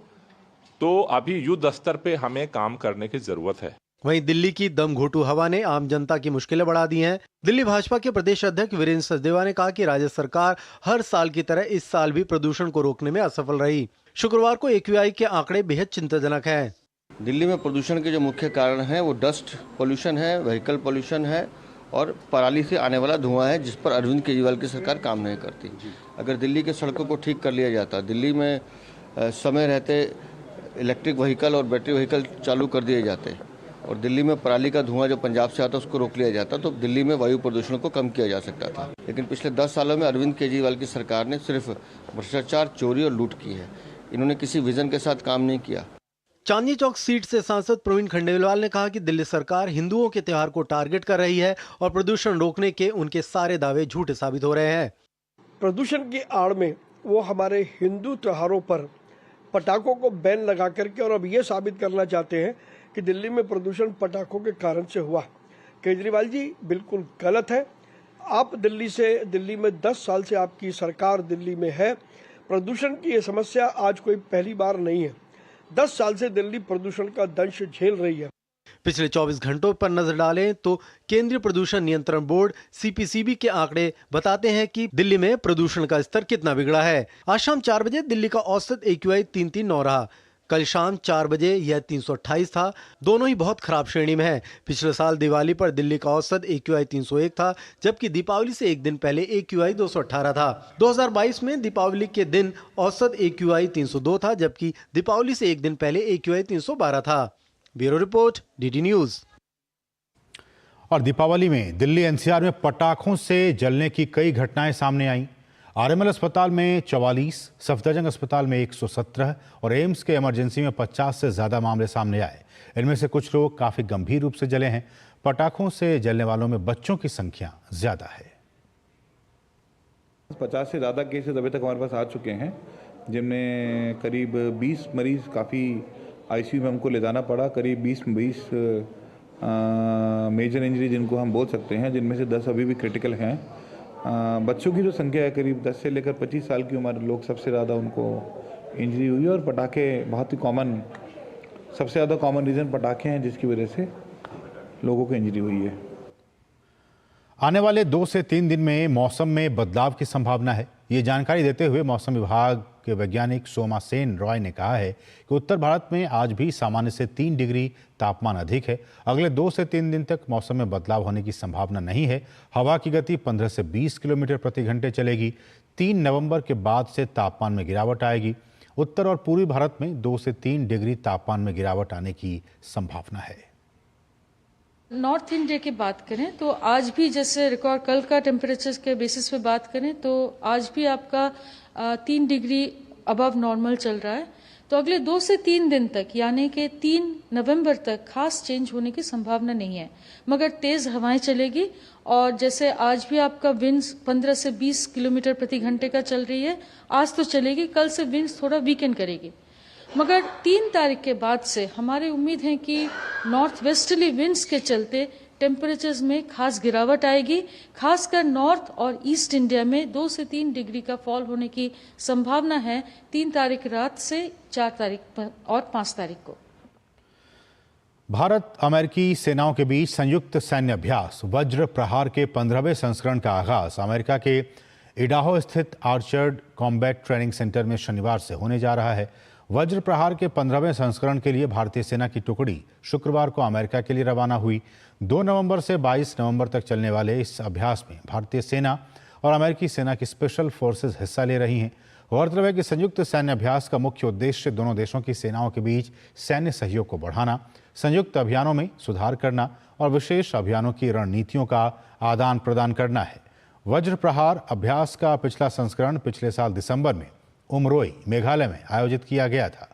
तो अभी युद्ध स्तर पे हमें काम करने की जरूरत है। वहीं दिल्ली की दम घोंटू हवा ने आम जनता की मुश्किलें बढ़ा दी हैं। दिल्ली भाजपा के प्रदेश अध्यक्ष वीरेंद्र सचदेवा ने कहा कि राज्य सरकार हर साल की तरह इस साल भी प्रदूषण को रोकने में असफल रही। शुक्रवार को AQI के आंकड़े बेहद चिंताजनक हैं। दिल्ली में प्रदूषण के जो मुख्य कारण है वो डस्ट पोल्यूशन है, व्हीकल पोल्यूशन है और पराली से आने वाला धुआं है, जिस पर अरविंद केजरीवाल की सरकार काम नहीं करती। अगर दिल्ली के सड़कों को ठीक कर लिया जाता, दिल्ली में समय रहते इलेक्ट्रिक व्हीकल और बैटरी व्हीकल चालू कर दिए जाते और दिल्ली में पराली का धुआं जो पंजाब से आता उसको रोक लिया जाता, तो दिल्ली में वायु प्रदूषण को कम किया जा सकता था। लेकिन पिछले 10 सालों में अरविंद केजरीवाल की सरकार ने सिर्फ भ्रष्टाचार, चोरी और लूट की है। इन्होंने किसी विजन के साथ काम नहीं किया। चांदनी चौक सीट से सांसद प्रवीण खंडेलवाल ने कहा कि दिल्ली सरकार हिंदुओं के त्योहार को टारगेट कर रही है और प्रदूषण रोकने के उनके सारे दावे झूठे साबित हो रहे हैं। प्रदूषण की आड़ में वो हमारे हिंदू त्योहारों पर पटाखों को बैन लगा करके और अब ये साबित करना चाहते हैं कि दिल्ली में प्रदूषण पटाखों के कारण से हुआ। केजरीवाल जी बिल्कुल गलत है। आप दिल्ली में 10 साल से आपकी सरकार दिल्ली में है। प्रदूषण की ये समस्या आज कोई पहली बार नहीं है। 10 साल से दिल्ली प्रदूषण का दंश झेल रही है। पिछले 24 घंटों पर नजर डालें तो केंद्रीय प्रदूषण नियंत्रण बोर्ड CPCB के आंकड़े बताते हैं कि दिल्ली में प्रदूषण का स्तर कितना बिगड़ा है। आज शाम 4 बजे दिल्ली का औसत AQI 339 रहा। कल शाम 4 बजे यह 328 था। दोनों ही बहुत खराब श्रेणी में है। पिछले साल दिवाली पर दिल्ली का औसत AQI 301 था, जबकि दीपावली से एक दिन पहले AQI 218 था। 2022 में दीपावली के दिन औसत AQI 302 था, जबकि दीपावली से एक दिन पहले AQI 312 था। Bureau report, DD news. और दीपावली में दिल्ली NCR में पटाखों से जलने की कई घटनाएं सामने आईं। RML अस्पताल में 44, सफदरजंग अस्पताल में 117 और एम्स के इमरजेंसी में 50 से ज्यादा मामले सामने आए। इनमें से कुछ लोग काफी गंभीर रूप से जले हैं। पटाखों से जलने वालों में बच्चों की संख्या ज्यादा है। 50 से ज़्यादा केसेस अभी तक हमारे पास आ चुके हैं, जिनमें करीब 20 मरीज़ काफ़ी ICU में हमको ले जाना पड़ा। करीब 20 मेजर इंजरी जिनको हम बोल सकते हैं, जिनमें से 10 अभी भी क्रिटिकल हैं। बच्चों की जो संख्या है करीब 10 से लेकर 25 साल की उम्र लोग सबसे ज़्यादा उनको इंजरी हुई है। और पटाखे बहुत ही कॉमन, सबसे ज़्यादा कॉमन रीज़न पटाखे हैं जिसकी वजह से लोगों को इंजरी हुई है। आने वाले 2 से 3 दिन में मौसम में बदलाव की संभावना है। ये जानकारी देते हुए मौसम विभाग के वैज्ञानिक सोमा सेन रॉय ने कहा है कि उत्तर भारत में आज भी सामान्य से 3 डिग्री तापमान अधिक है। अगले 2 से 3 दिन तक मौसम में बदलाव होने की संभावना नहीं है। हवा की गति 15 से 20 किलोमीटर प्रति घंटे चलेगी। 3 नवंबर के बाद से तापमान में गिरावट आएगी। उत्तर और पूर्वी भारत में 2 से 3 डिग्री तापमान में गिरावट आने की संभावना है। नॉर्थ इंडिया की बात करें तो आज भी जैसे रिकॉर्ड कल का टेम्परेचर के बेसिस पे बात करें तो आज भी आपका 3 डिग्री अबव नॉर्मल चल रहा है। तो अगले 2 से 3 दिन तक यानी कि 3 नवंबर तक खास चेंज होने की संभावना नहीं है, मगर तेज हवाएं चलेगी और जैसे आज भी आपका विंड्स 15 से 20 किलोमीटर प्रति घंटे का चल रही है, आज तो चलेगी, कल से विंड्स थोड़ा वीकेंड करेगी। मगर 3 तारीख के बाद से हमारी उम्मीद है कि नॉर्थ वेस्टर्ली विंड्स के चलते टेम्परेचर्स में खास गिरावट आएगी। खासकर नॉर्थ और ईस्ट इंडिया में 2 से 3 डिग्री का फॉल होने की संभावना है 3 तारीख रात से 4 तारीख और 5 तारीख को। भारत अमेरिकी सेनाओं के बीच संयुक्त सैन्य अभ्यास वज्र प्रहार के 15वें संस्करण का आगाज अमेरिका के इडाहो स्थित आर्चर्ड कॉम्बैट ट्रेनिंग सेंटर में शनिवार से होने जा रहा है। वज्र प्रहार के 15वें संस्करण के लिए भारतीय सेना की टुकड़ी शुक्रवार को अमेरिका के लिए रवाना हुई। 2 नवंबर से 22 नवंबर तक चलने वाले इस अभ्यास में भारतीय सेना और अमेरिकी सेना की स्पेशल फोर्सेज हिस्सा ले रही हैं। गौरतलब है कि संयुक्त सैन्य अभ्यास का मुख्य उद्देश्य दोनों देशों की सेनाओं के बीच सैन्य सहयोग को बढ़ाना, संयुक्त अभियानों में सुधार करना और विशेष अभियानों की रणनीतियों का आदान प्रदान करना है। वज्र प्रहार अभ्यास का पिछला संस्करण पिछले साल दिसंबर में उमरोई, मेघालय में आयोजित किया गया था।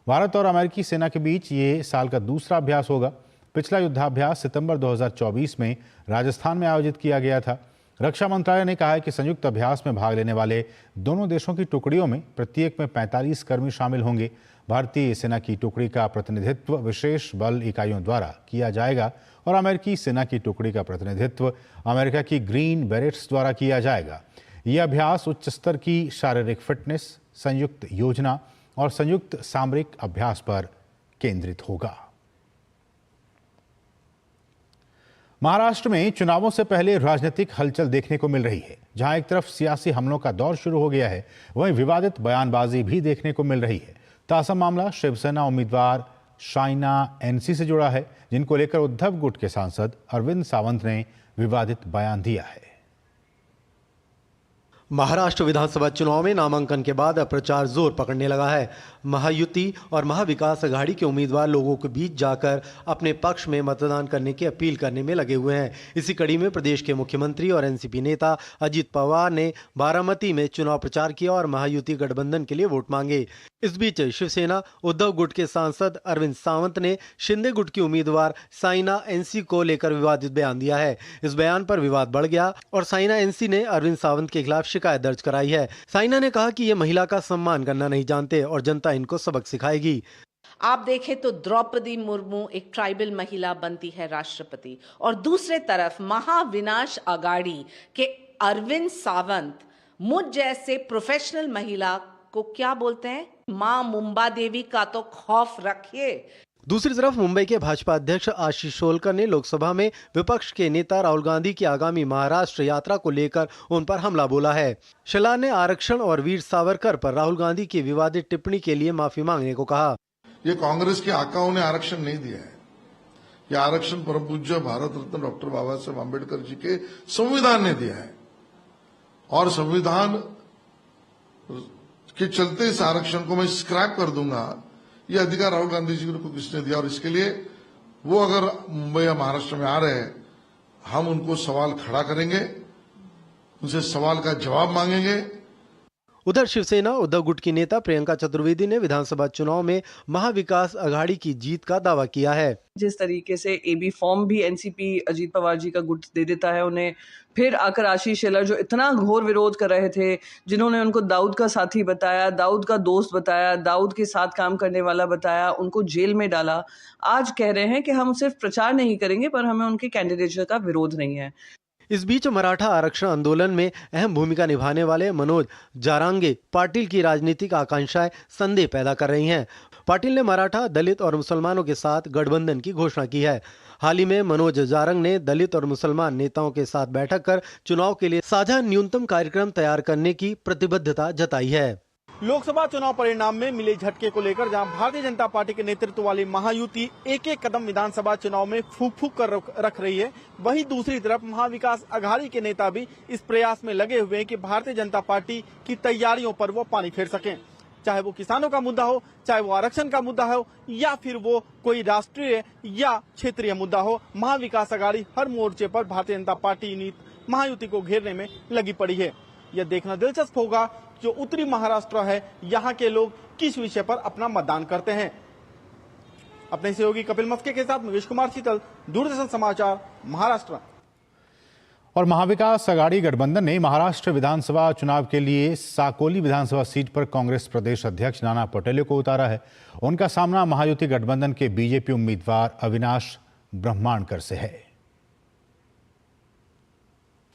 भारत और अमेरिकी सेना के बीच ये साल का दूसरा अभ्यास होगा। पिछला युद्धाभ्यास सितंबर 2024 में राजस्थान में आयोजित किया गया था। रक्षा मंत्रालय ने कहा है कि संयुक्त अभ्यास में भाग लेने वाले दोनों देशों की टुकड़ियों में प्रत्येक में 45 कर्मी शामिल होंगे। भारतीय सेना की टुकड़ी का प्रतिनिधित्व विशेष बल इकाइयों द्वारा किया जाएगा और अमेरिकी सेना की टुकड़ी का प्रतिनिधित्व अमेरिका की ग्रीन बेरेट्स द्वारा किया जाएगा। यह अभ्यास उच्च स्तर की शारीरिक फिटनेस, संयुक्त योजना और संयुक्त सामरिक अभ्यास पर केंद्रित होगा। महाराष्ट्र में चुनावों से पहले राजनीतिक हलचल देखने को मिल रही है। जहां एक तरफ सियासी हमलों का दौर शुरू हो गया है, वहीं विवादित बयानबाजी भी देखने को मिल रही है। ताजा मामला शिवसेना उम्मीदवार शाइना एनसी से जुड़ा है, जिनको लेकर उद्धव गुट के सांसद अरविंद सावंत ने विवादित बयान दिया है। महाराष्ट्र विधानसभा चुनाव में नामांकन के बाद अब प्रचार जोर पकड़ने लगा है। महायुति और महाविकास अघाड़ी के उम्मीदवार लोगों के बीच जाकर अपने पक्ष में मतदान करने की अपील करने में लगे हुए हैं। इसी कड़ी में प्रदेश के मुख्यमंत्री और एनसीपी नेता अजित पवार ने बारामती में चुनाव प्रचार किया और महायुति गठबंधन के लिए वोट मांगे। इस बीच शिवसेना उद्धव गुट के सांसद अरविंद सावंत ने शिंदे गुट की उम्मीदवार साइना एनसी को लेकर विवादित बयान दिया है। इस बयान पर विवाद बढ़ गया और साइना एनसी ने अरविंद सावंत के खिलाफ शिकायत दर्ज कराई है। साइना ने कहा कि ये महिला का सम्मान करना नहीं जानते और जनता इनको सबक सिखाएगी। आप देखें तो द्रौपदी मुर्मू एक ट्राइबल महिला बनती है राष्ट्रपति, और दूसरे तरफ महाविनाश अघाड़ी के अरविंद सावंत मुझ जैसे प्रोफेशनल महिला को क्या बोलते हैं, मां मुंबा देवी का तो खौफ रखिए। दूसरी तरफ मुंबई के भाजपा अध्यक्ष आशीष शोलकर ने लोकसभा में विपक्ष के नेता राहुल गांधी की आगामी महाराष्ट्र यात्रा को लेकर उन पर हमला बोला है। शला ने आरक्षण और वीर सावरकर पर राहुल गांधी की विवादित टिप्पणी के लिए माफी मांगने को कहा। ये कांग्रेस के आकाओं ने आरक्षण नहीं दिया है, ये आरक्षण परम पूज्य भारत रत्न डॉक्टर बाबा साहेब आम्बेडकर जी के संविधान ने दिया है, और संविधान के चलते इस आरक्षण को मैं स्क्रैप कर दूंगा, ये अधिकार राहुल गांधी जी को किसने दिया। और इसके लिए वो अगर मुंबई या महाराष्ट्र में आ रहे हैं, हम उनको सवाल खड़ा करेंगे, उनसे सवाल का जवाब मांगेंगे। उधर शिवसेना उद्धव गुट की नेता प्रियंका चतुर्वेदी ने विधानसभा चुनाव में महाविकास अघाड़ी की जीत का दावा किया है। जिस तरीके से एबी फॉर्म भी एनसीपी अजीत पवार जी का गुट दे देता है उन्हें, फिर आकर आशीष शेलर जो इतना घोर विरोध कर रहे थे, जिन्होंने उनको दाऊद का साथी बताया, दाऊद का दोस्त बताया, दाऊद के साथ काम करने वाला बताया, उनको जेल में डाला, आज कह रहे हैं कि हम सिर्फ प्रचार नहीं करेंगे पर हमें उनके कैंडिडेचर का विरोध नहीं है। इस बीच मराठा आरक्षण आंदोलन में अहम भूमिका निभाने वाले मनोज जारांगे पाटिल की राजनीतिक आकांक्षाएं संदेह पैदा कर रही हैं। पाटिल ने मराठा, दलित और मुसलमानों के साथ गठबंधन की घोषणा की है। हाल ही में मनोज जारंग ने दलित और मुसलमान नेताओं के साथ बैठक कर चुनाव के लिए साझा न्यूनतम कार्यक्रम तैयार करने की प्रतिबद्धता जताई है। लोकसभा चुनाव परिणाम में मिले झटके को लेकर जहां भारतीय जनता पार्टी के नेतृत्व वाली महायुति एक एक कदम विधानसभा चुनाव में फूंक फूंक कर रख रही है, वहीं दूसरी तरफ महाविकास अघाड़ी के नेता भी इस प्रयास में लगे हुए हैं कि भारतीय जनता पार्टी की तैयारियों पर वो पानी फेर सकें। चाहे वो किसानों का मुद्दा हो, चाहे वो आरक्षण का मुद्दा हो, या फिर वो कोई राष्ट्रीय या क्षेत्रीय मुद्दा हो। महाविकास अघाड़ी हर मोर्चे पर भारतीय जनता पार्टी महायुति को घेरने में लगी पड़ी है। यह देखना दिलचस्प होगा जो उत्तरी महाराष्ट्र है, यहाँ के लोग किस विषय पर अपना मतदान करते हैं। अपने सहयोगी कपिल मस्के के साथ मुकेश कुमार शीतल, दूरदर्शन समाचार, महाराष्ट्र। और महाविकास अघाड़ी गठबंधन ने महाराष्ट्र विधानसभा चुनाव के लिए साकोली विधानसभा सीट पर कांग्रेस प्रदेश अध्यक्ष नाना पटोले को उतारा है। उनका सामना महायुति गठबंधन के बीजेपी उम्मीदवार अविनाश ब्रह्मांडकर से है।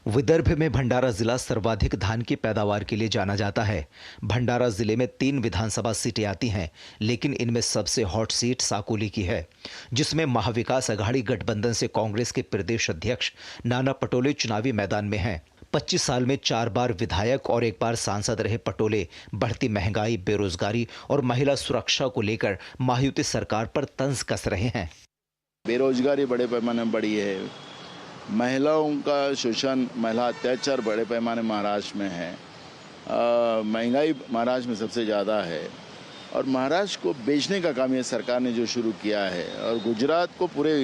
विदर्भ में भंडारा जिला सर्वाधिक धान की पैदावार के लिए जाना जाता है। भंडारा जिले में 3 विधानसभा सीटें आती हैं, लेकिन इनमें सबसे हॉट सीट साकोली की है, जिसमें महाविकास अघाड़ी गठबंधन से कांग्रेस के प्रदेश अध्यक्ष नाना पटोले चुनावी मैदान में हैं। 25 साल में 4 बार विधायक और 1 बार सांसद रहे पटोले बढ़ती महंगाई, बेरोजगारी और महिला सुरक्षा को लेकर महायुति सरकार पर तंज कस रहे हैं। बेरोजगारी बड़े पैमाने पर बढ़ी है, महिलाओं का शोषण, महिला अत्याचार बड़े पैमाने महाराष्ट्र में है, महंगाई महाराष्ट्र में सबसे ज़्यादा है और महाराष्ट्र को बेचने का काम ये सरकार ने जो शुरू किया है और गुजरात को पूरे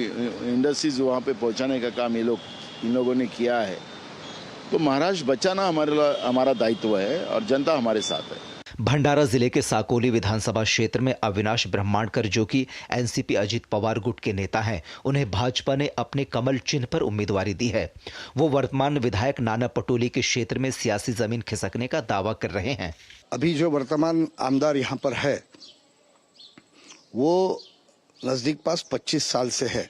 इंडस्ट्रीज वहाँ पे पहुँचाने का काम इन लोगों ने किया है। तो महाराष्ट्र बचाना हमारा दायित्व है और जनता हमारे साथ है। भंडारा जिले के साकोली विधानसभा क्षेत्र में अविनाश ब्रह्मांडकर, जो कि एनसीपी अजीत पवार गुट के नेता हैं, उन्हें भाजपा ने अपने कमल चिन्ह पर उम्मीदवारी दी है। वो वर्तमान विधायक नाना पटोले के क्षेत्र में सियासी जमीन खिसकने का दावा कर रहे हैं। अभी जो वर्तमान आमदार यहाँ पर है वो नजदीक पास 25 साल से है।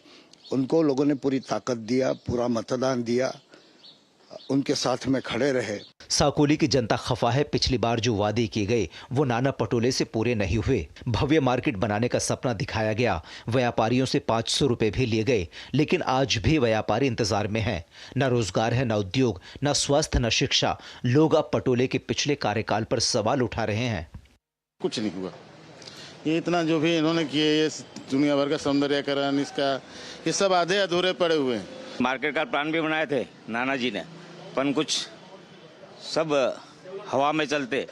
उनको लोगों ने पूरी ताकत दिया, पूरा मतदान दिया, उनके साथ में खड़े रहे। साकोली की जनता खफा है। पिछली बार जो वादे किए गए वो नाना पटोले से पूरे नहीं हुए। भव्य मार्केट बनाने का सपना दिखाया गया, व्यापारियों से 500 रुपए भी लिए गए, लेकिन आज भी व्यापारी इंतजार में हैं। न रोजगार है, न उद्योग, न स्वास्थ्य, न शिक्षा। लोग अब पटोले के पिछले कार्यकाल पर सवाल उठा रहे हैं। कुछ नहीं हुआ, ये इतना जो भी इन्होंने किए, ये दुनिया भर का सौंदर्यकरण, इसका ये सब आधे अधूरे पड़े हुए हैं। मार्केट का प्लान भी बनाए थे नाना जी ने, पर कुछ सब हवा में चलते,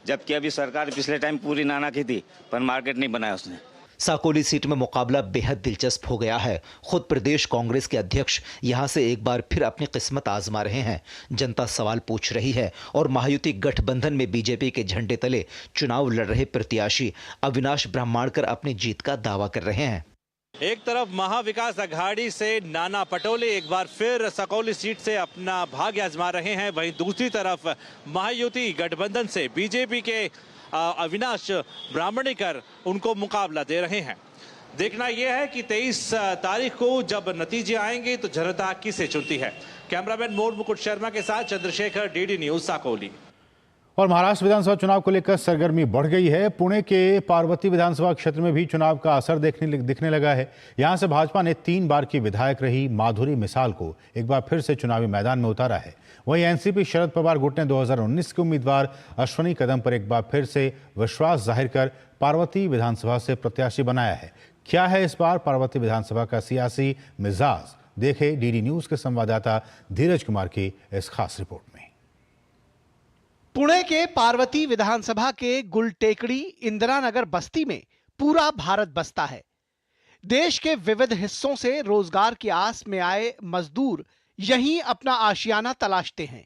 जबकि अभी सरकार पिछले टाइम पूरी नाना की थी, पर मार्केट नहीं बनाया उसने। साकोली सीट में मुकाबला बेहद दिलचस्प हो गया है। खुद प्रदेश कांग्रेस के अध्यक्ष यहां से एक बार फिर अपनी किस्मत आजमा रहे हैं। जनता सवाल पूछ रही है और महायुति गठबंधन में बीजेपी के झंडे तले चुनाव लड़ रहे प्रत्याशी अविनाश ब्रह्मांडकर अपनी जीत का दावा कर रहे हैं। एक तरफ महाविकास अघाड़ी से नाना पटोले एक बार फिर साकोली सीट से अपना भाग्य आजमा रहे हैं, वहीं दूसरी तरफ महायुति गठबंधन से बीजेपी के अविनाश ब्रह्मांडकर उनको मुकाबला दे रहे हैं। देखना यह है कि 23 तारीख को जब नतीजे आएंगे तो जनता किसे चुनती है। कैमरामैन मोर मुकुट शर्मा के साथ चंद्रशेखर, डीडी न्यूज, साकोली। और महाराष्ट्र विधानसभा चुनाव को लेकर सरगर्मी बढ़ गई है। पुणे के पार्वती विधानसभा क्षेत्र में भी चुनाव का असर दिखने लगा है। यहां से भाजपा ने 3 बार की विधायक रही माधुरी मिसाल को एक बार फिर से चुनावी मैदान में उतारा है। वहीं एनसीपी शरद पवार गुट ने 2019 के उम्मीदवार अश्वनी कदम पर एक बार फिर से विश्वास जाहिर कर पार्वती विधानसभा से प्रत्याशी बनाया है। क्या है इस बार पार्वती विधानसभा का सियासी मिजाज, देखे डीडी न्यूज के संवाददाता धीरज कुमार की इस खास रिपोर्ट में। पुणे के पार्वती विधानसभा के गुलटेकड़ी, इंदिरा नगर बस्ती में पूरा भारत बसता है। देश के विविध हिस्सों से रोजगार की आस में आए मजदूर यहीं अपना आशियाना तलाशते हैं।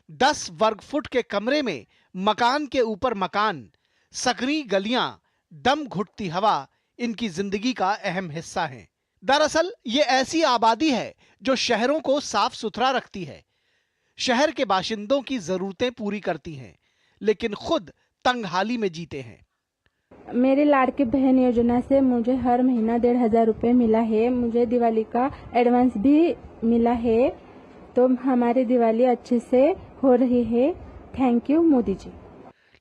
10 वर्ग फुट के कमरे में मकान के ऊपर मकान, सकरी गलियां, दम घुटती हवा इनकी जिंदगी का अहम हिस्सा हैं। दरअसल ये ऐसी आबादी है जो शहरों को साफ सुथरा रखती है, शहर के बाशिंदों की जरूरतें पूरी करती हैं, लेकिन खुद तंगहाली में जीते हैं। मेरी लाड़की बहन योजना से मुझे हर महीना 1,500 रुपए मिला है। मुझे दिवाली का एडवांस भी मिला है, तो हमारी दिवाली अच्छे से हो रही है। Thank you Modi ji.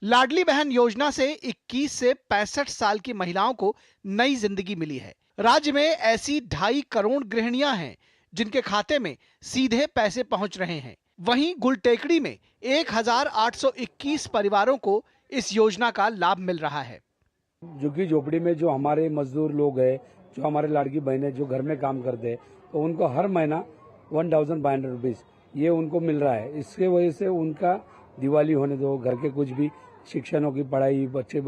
लाडली बहन योजना से 21 से 65 साल की महिलाओं को नई जिंदगी मिली है। राज्य में ऐसी 2.5 करोड़ गृहिणियां हैं जिनके खाते में सीधे पैसे पहुंच रहे हैं। वहीं गुलटेकड़ी में 1,821 परिवारों को इस योजना का लाभ मिल रहा है। झुग्गी झोपड़ी में जो हमारे मजदूर लोग हैं, जो हमारे लड़की बहनें जो घर में काम करते हैं, तो उनको हर महीना 1,500 रुपीज ये उनको मिल रहा है। इसके वजह से उनका दिवाली होने दो, घर के कुछ भी शिक्षणों की पढ़ाई, बच्चे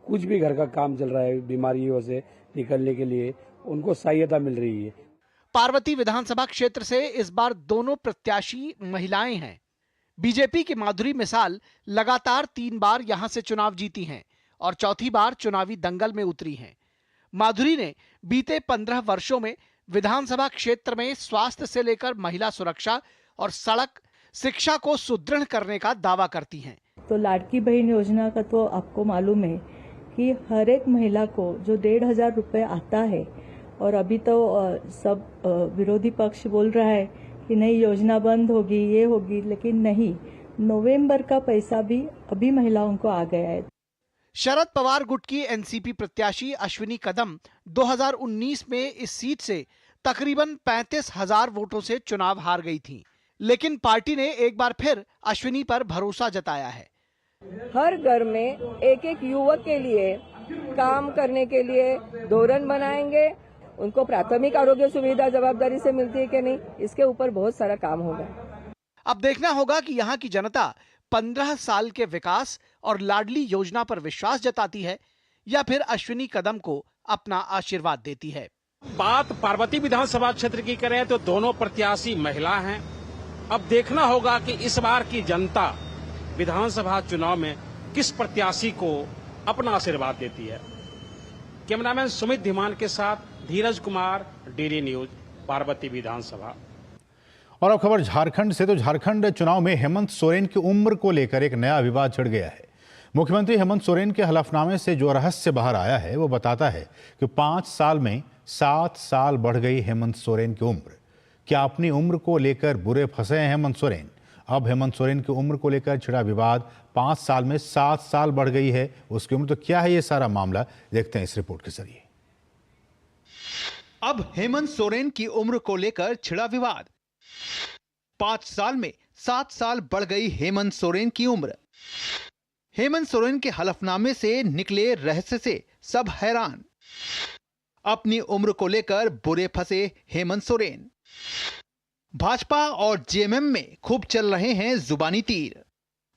कुछ भी घर का काम चल रहा है, बीमारियों से निकलने के लिए उनको सहायता मिल रही है। पार्वती विधानसभा क्षेत्र से इस बार दोनों प्रत्याशी महिलाएं हैं। बीजेपी की माधुरी मिसाल लगातार 3 बार यहां से चुनाव जीती हैं और चौथी बार चुनावी दंगल में उतरी हैं। माधुरी ने बीते 15 वर्षों में विधानसभा क्षेत्र में स्वास्थ्य से लेकर महिला सुरक्षा और सड़क शिक्षा को सुदृढ़ करने का दावा करती हैं। तो लाडकी बहन योजना का तो आपको मालूम है कि हर एक महिला को जो 1,500 रुपए आता है, और अभी तो सब विरोधी पक्ष बोल रहा है कि नहीं योजना बंद होगी, ये होगी, लेकिन नहीं, नवंबर का पैसा भी अभी महिलाओं को आ गया है। शरद पवार गुट की एनसीपी प्रत्याशी अश्विनी कदम 2019 में इस सीट से तकरीबन 35,000 वोटों से चुनाव हार गई थी, लेकिन पार्टी ने एक बार फिर अश्विनी पर भरोसा जताया है। हर घर में एक एक युवक के लिए काम करने के लिए धोरण बनाएंगे, उनको प्राथमिक आरोग्य सुविधा जवाबदारी से मिलती है कि नहीं, इसके ऊपर बहुत सारा काम होगा। अब देखना होगा कि यहाँ की जनता 15 साल के विकास और लाडली योजना पर विश्वास जताती है या फिर अश्विनी कदम को अपना आशीर्वाद देती है। बात पार्वती विधानसभा क्षेत्र की करें तो दोनों प्रत्याशी महिला हैं। अब देखना होगा कि इस बार की जनता विधानसभा चुनाव में किस प्रत्याशी को अपना आशीर्वाद देती है। कैमरामैन सुमित धीमान के साथ धीरज कुमार, DD न्यूज, पार्वती विधानसभा। और अब खबर झारखंड से। तो झारखंड चुनाव में हेमंत सोरेन की उम्र को लेकर एक नया विवाद छिड़ गया है। मुख्यमंत्री हेमंत सोरेन के हलफनामे से जो रहस्य बाहर आया है वो बताता है कि 5 साल में 7 साल बढ़ गई हेमंत सोरेन की उम्र। क्या अपनी उम्र को लेकर बुरे फंसे हैं हेमंत सोरेन? अब हेमंत सोरेन की उम्र को लेकर छिड़ा विवाद 5 साल में 7 साल बढ़ गई है उसकी उम्र। तो क्या है ये सारा मामला, देखते हैं इस रिपोर्ट के जरिए। अब हेमंत सोरेन की उम्र को लेकर छिड़ा विवाद। 5 साल में 7 साल बढ़ गई हेमंत सोरेन की उम्र। हेमंत सोरेन के हलफनामे से निकले रहस्य से सब हैरान। अपनी उम्र को लेकर बुरे फंसे हेमंत सोरेन। भाजपा और जेएमएम में खूब चल रहे हैं जुबानी तीर।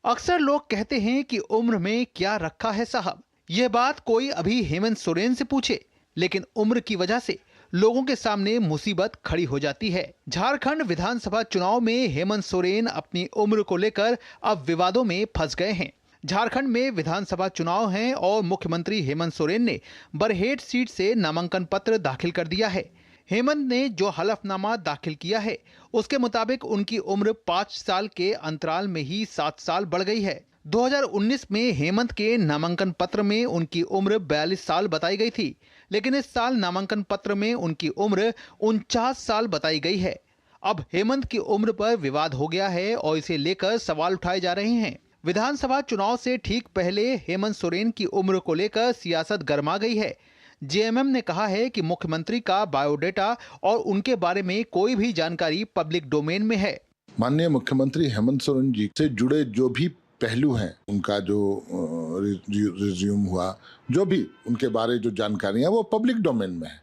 अक्सर लोग कहते हैं कि उम्र में क्या रखा है साहब। यह बात कोई अभी हेमंत सोरेन से पूछे, लेकिन उम्र की वजह से लोगों के सामने मुसीबत खड़ी हो जाती है। झारखंड विधानसभा चुनाव में हेमंत सोरेन अपनी उम्र को लेकर अब विवादों में फंस गए हैं। झारखंड में विधानसभा चुनाव हैं और मुख्यमंत्री हेमंत सोरेन ने बरहेट सीट से नामांकन पत्र दाखिल कर दिया है। हेमंत ने जो हलफनामा दाखिल किया है उसके मुताबिक उनकी उम्र 5 साल के अंतराल में ही 7 साल बढ़ गई है। 2019 में हेमंत के नामांकन पत्र में उनकी उम्र 42 साल बताई गई थी, लेकिन इस साल नामांकन पत्र में उनकी उम्र 49 साल बताई गई है। अब हेमंत की उम्र पर विवाद हो गया है और इसे लेकर सवाल उठाए जा रहे हैं। विधानसभा चुनाव से ठीक पहले हेमंत सोरेन की उम्र को लेकर सियासत गर्मा गई है। जेएमएम ने कहा है कि मुख्यमंत्री का बायोडेटा और उनके बारे में कोई भी जानकारी पब्लिक डोमेन में है। माननीय मुख्यमंत्री हेमंत सोरेन जी से जुड़े जो भी पहलू हैं, उनका जो रिज्यूम हुआ, जो भी उनके बारे जो जानकारियां, वो पब्लिक डोमेन में है,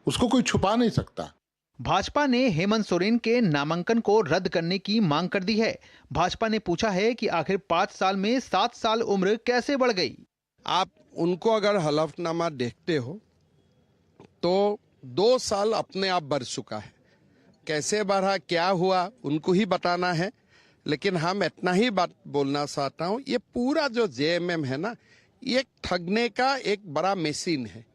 उसको कोई छुपा नहीं सकता। भाजपा ने हेमंत सोरेन के नामांकन को रद्द करने की मांग कर दी है। भाजपा ने पूछा है कि आखिर 5 साल में 7 साल उम्र कैसे बढ़ गई। आप उनको अगर हलफनामा देखते हो तो 2 साल अपने आप बढ़ चुका है। कैसे बढ़ा, क्या हुआ, उनको ही बताना है। लेकिन हम इतना ही बात बोलना चाहता हूँ, ये पूरा जो जेएमएम है ना, ये ठगने का एक बड़ा मशीन है।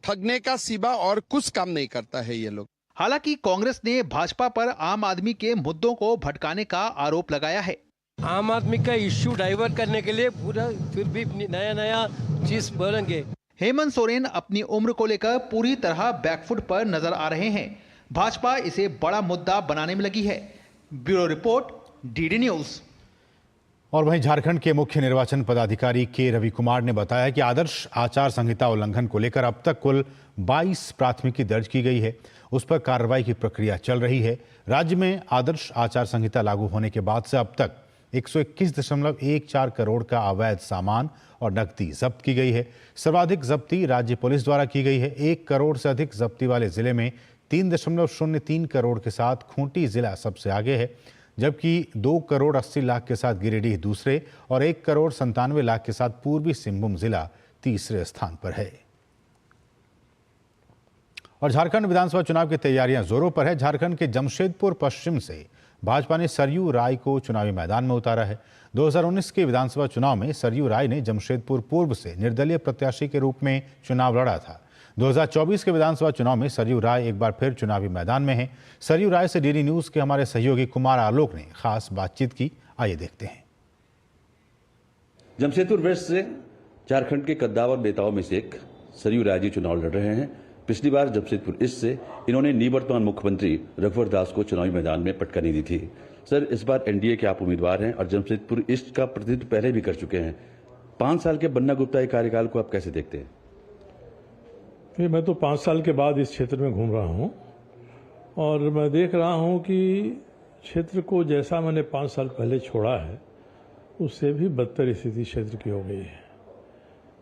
ठगने का सिवा और कुछ काम नहीं करता है ये लोग। हालांकि कांग्रेस ने भाजपा पर आम आदमी के मुद्दों को भटकाने का आरोप लगाया है। आम आदमी का इश्यू डाइवर्ट करने के लिए पूरा फिर भी नया चीज बोलेंगे। हेमंत सोरेन अपनी उम्र को लेकर पूरी तरह बैकफुट पर नजर आ रहे हैं। भाजपा इसे बड़ा मुद्दा बनाने में लगी है। Bureau report, DD news. और वहीं झारखंड के मुख्य निर्वाचन पदाधिकारी के रवि कुमार ने बताया कि आदर्श आचार संहिता उल्लंघन को लेकर अब तक कुल 22 प्राथमिकी दर्ज की गई है। उस पर कार्रवाई की प्रक्रिया चल रही है। राज्य में आदर्श आचार संहिता लागू होने के बाद से अब तक 121.14 करोड़ का अवैध सामान और नकदी जब्त की गई है। सर्वाधिक जब्ती राज्य पुलिस द्वारा की गई है। 1 करोड़ से अधिक जब्ती वाले जिले में 3.03 करोड़ के साथ खूंटी जिला सबसे आगे है। जबकि 2 करोड़ 80 लाख के साथ गिरिडीह दूसरे और 1 करोड़ 97 लाख के साथ पूर्वी सिंहभूम जिला तीसरे स्थान पर है। और झारखंड विधानसभा चुनाव की तैयारियां जोरों पर है। झारखंड के जमशेदपुर पश्चिम से भाजपा ने सरयू राय को चुनावी मैदान में उतारा है। 2019 के विधानसभा चुनाव में सरयू राय ने जमशेदपुर पूर्व से निर्दलीय प्रत्याशी के रूप में चुनाव लड़ा था। 2024 के विधानसभा चुनाव में सरयू राय एक बार फिर चुनावी मैदान में है। सरयू राय से डीडी न्यूज के हमारे सहयोगी कुमार आलोक ने खास बातचीत की। आइए देखते हैं। जमशेदपुर वेस्ट से झारखंड के कद्दावर नेताओं में से एक सरयू राय जी चुनाव लड़ रहे हैं। पिछली बार जमशेदपुर ईस्ट से इन्होंने निवर्तमान मुख्यमंत्री रघुवर दास को चुनावी मैदान में पटकनी दी थी। सर, इस बार एनडीए के आप उम्मीदवार हैं और जमशेदपुर ईस्ट का प्रतिनिधित्व पहले भी कर चुके हैं। 5 साल के बन्ना गुप्ता के कार्यकाल को आप कैसे देखते हैं? मैं तो 5 साल के बाद इस क्षेत्र में घूम रहा हूं और मैं देख रहा हूं कि क्षेत्र को जैसा मैंने 5 साल पहले छोड़ा है उससे भी बदतर स्थिति क्षेत्र की हो गई है।